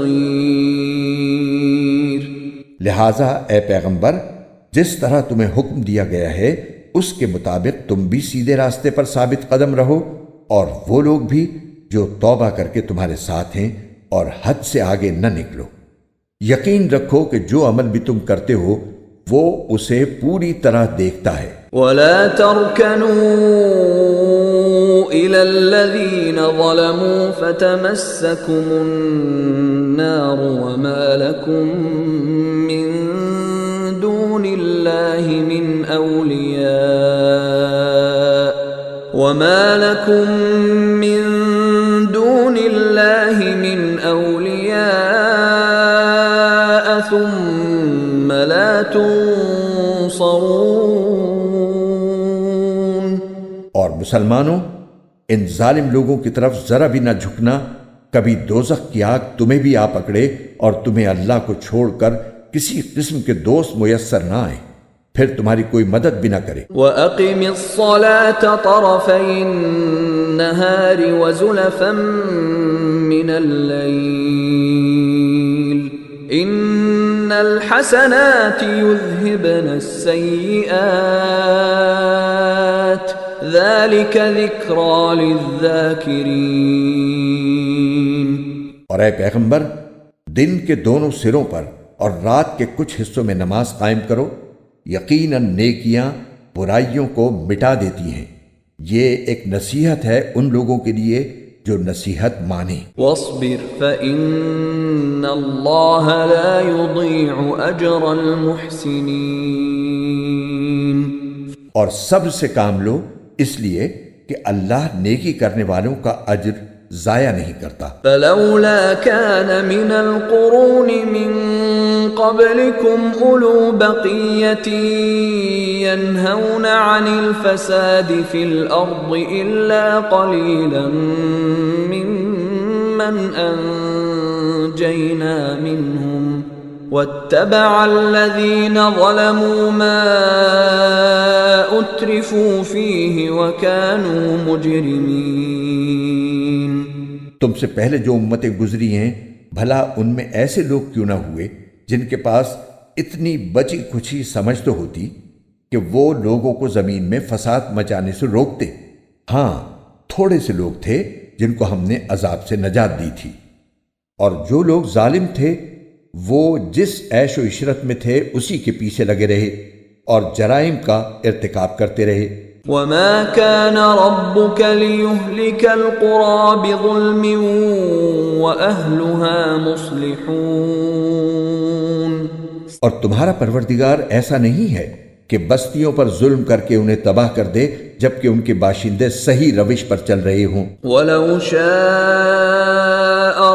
لہٰذا اے پیغمبر، جس طرح تمہیں حکم دیا گیا ہے اس کے مطابق تم بھی سیدھے راستے پر ثابت قدم رہو، اور وہ لوگ بھی جو توبہ کر کے تمہارے ساتھ ہیں، اور حد سے آگے نہ نکلو۔ یقین رکھو کہ جو عمل بھی تم کرتے ہو وہ اسے پوری طرح دیکھتا ہے۔ وَلَا تَرْكَنُوا إِلَى الَّذِينَ ظَلَمُوا فَتَمَسَّكُمُ النَّارُ وَمَا لَكُم مِّن دُونِ اللَّهِ مِنْ أَوْلِيَاءَ ثُمَّ لَا تُنصَرُونَ۔ اور مسلمانوں، ان ظالم لوگوں کی طرف ذرا بھی نہ جھکنا، کبھی دوزخ کی آگ تمہیں بھی آ پکڑے اور تمہیں اللہ کو چھوڑ کر کسی قسم کے دوست میسر نہ آئے، پھر تمہاری کوئی مدد بھی نہ کرے۔ وَأَقِمِ الصَّلَاةَ طَرَفَيِ النَّهَارِ وَزُلَفًا مِّنَ اللَّيْلِ إِنَّ الْحَسَنَاتِ يُذْهِبْنَ السَّيِّئَاتِ ذَلِكَ ذِكْرَى لِلذَّاكِرِينَ۔ اور اے پیغمبر، دن کے دونوں سروں پر اور رات کے کچھ حصوں میں نماز قائم کرو، یقیناً نیکیاں برائیوں کو مٹا دیتی ہیں، یہ ایک نصیحت ہے ان لوگوں کے لیے جو نصیحت مانیں۔ وَاصْبِرْ فَإِنَّ اللَّهَ لَا يُضِيعُ أَجْرَ الْمُحْسِنِينَ۔ اور صبر سے کام لو، اس لیے کہ اللہ نیکی کرنے والوں کا اجر ضائع نہیں کرتا۔ فَلَوْلَا كَانَ مِنَ الْقُرُونِ مِنْ قَبْلِكُمْ أُولُو بَقِيَّةٍ يَنْهَوْنَ عَنِ الْفَسَادِ فِي الْأَرْضِ إِلَّا قَلِيلًا مِّمَّنْ أَنْجَيْنَا مِنْهُمْ وَاتَّبَعَ الَّذِينَ ظَلَمُوا مَا أُتْرِفُوا فِيهِ وَكَانُوا مُجْرِمِينَ۔ تم سے پہلے جو امتیں گزری ہیں، بھلا ان میں ایسے لوگ کیوں نہ ہوئے جن کے پاس اتنی بچی کچھی سمجھ تو ہوتی کہ وہ لوگوں کو زمین میں فساد مچانے سے روکتے۔ ہاں، تھوڑے سے لوگ تھے جن کو ہم نے عذاب سے نجات دی تھی، اور جو لوگ ظالم تھے وہ جس عیش و عشرت میں تھے اسی کے پیچھے لگے رہے اور جرائم کا ارتکاب کرتے رہے۔ وَمَا كَانَ رَبُّكَ لِيُهْلِكَ الْقُرَى بِظُلْمٍ وَأَهْلُهَا مُصْلِحُونَ۔ اور تمہارا پروردگار ایسا نہیں ہے کہ بستیوں پر ظلم کر کے انہیں تباہ کر دے جبکہ ان کے باشندے صحیح روش پر چل رہے ہوں۔ وَلَوْ شَاءَ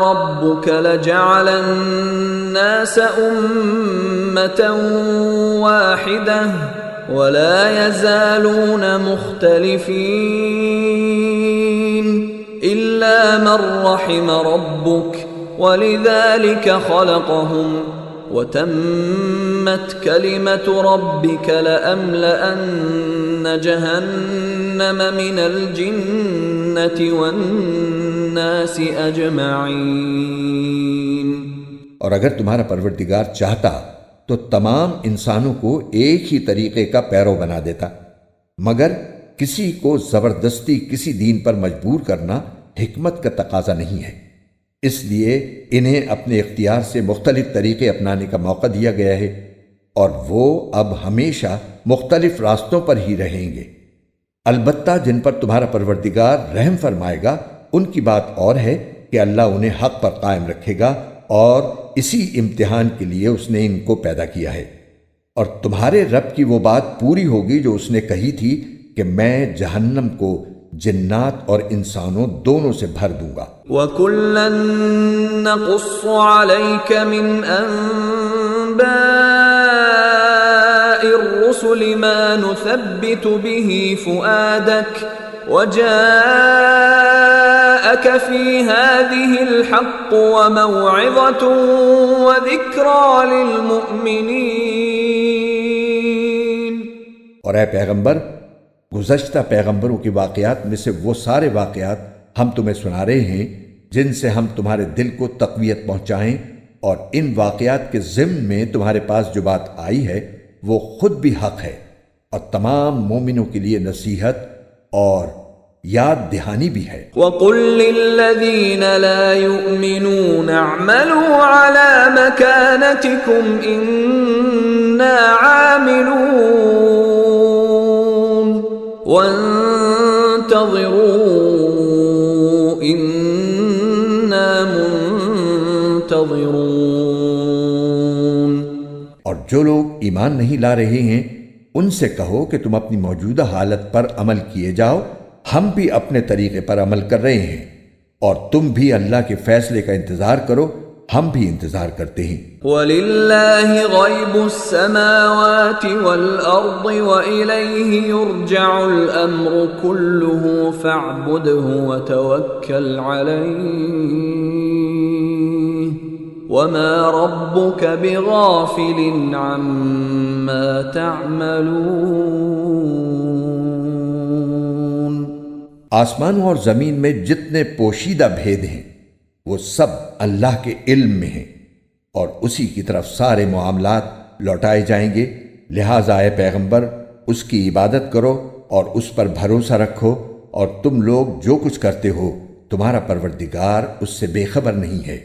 رَبُّكَ لَجَعَلَ النَّاسَ أُمَّةً واحدة ولا يزالون مختلفين إلا من رحم ربك ولذلك خلقهم وتمت كلمة ربك لأملأن جهنم من الجنة والناس أجمعين۔ اور اگر تمہارا پروردگار چاہتا تو تمام انسانوں کو ایک ہی طریقے کا پیرو بنا دیتا، مگر کسی کو زبردستی کسی دین پر مجبور کرنا حکمت کا تقاضا نہیں ہے، اس لیے انہیں اپنے اختیار سے مختلف طریقے اپنانے کا موقع دیا گیا ہے، اور وہ اب ہمیشہ مختلف راستوں پر ہی رہیں گے۔ البتہ جن پر تمہارا پروردگار رحم فرمائے گا ان کی بات اور ہے کہ اللہ انہیں حق پر قائم رکھے گا، اور اسی امتحان کے لیے اس نے ان کو پیدا کیا ہے۔ اور تمہارے رب کی وہ بات پوری ہوگی جو اس نے کہی تھی کہ میں جہنم کو جنات اور انسانوں دونوں سے بھر دوں گا۔ وَكُلًّا نَّقُصُّ عَلَيْكَ مِنْ أَنبَاءِ الرُّسُلِ مَا نُثَبِّتُ بِهِ فُؤَادَكَ وَجَاءَكَ فِي هَٰذِهِ الْحَقُّ وَمَوْعِظَةٌ وَذِكْرَىٰ لِلْمُؤْمِنِينَ۔ اور اے پیغمبر، گزشتہ پیغمبروں کے واقعات میں سے وہ سارے واقعات ہم تمہیں سنا رہے ہیں جن سے ہم تمہارے دل کو تقویت پہنچائیں، اور ان واقعات کے ضمن میں تمہارے پاس جو بات آئی ہے وہ خود بھی حق ہے، اور تمام مومنوں کے لیے نصیحت اور یاد دہانی بھی ہے۔ وَقُل لِّلَّذِينَ لَا يُؤْمِنُونَ اعْمَلُوا عَلَىٰ مَكَانَتِكُمْ إِنَّا عَامِلُونَ وَانتَظِرُوا إِنَّا مُنتَظِرُونَ۔ اور جو لوگ ایمان نہیں لا رہے ہیں ان سے کہو کہ تم اپنی موجودہ حالت پر عمل کیے جاؤ، ہم بھی اپنے طریقے پر عمل کر رہے ہیں، اور تم بھی اللہ کے فیصلے کا انتظار کرو، ہم بھی انتظار کرتے ہیں۔ وَلِلَّهِ غَيْبُ السَّمَاوَاتِ وَالْأَرْضِ وَإِلَيْهِ يُرْجَعُ الْأَمْرُ كُلُّهُ فَاعْبُدْهُ وَتَوَكَّلْ عَلَيْهِ وَمَا رَبُّكَ بِغَافِلٍ عَمَّا تَعْمَلُونَ۔ آسمانوں اور زمین میں جتنے پوشیدہ بھید ہیں وہ سب اللہ کے علم میں ہیں، اور اسی کی طرف سارے معاملات لوٹائے جائیں گے، لہٰذا اے پیغمبر اس کی عبادت کرو اور اس پر بھروسہ رکھو، اور تم لوگ جو کچھ کرتے ہو تمہارا پروردگار اس سے بے خبر نہیں ہے۔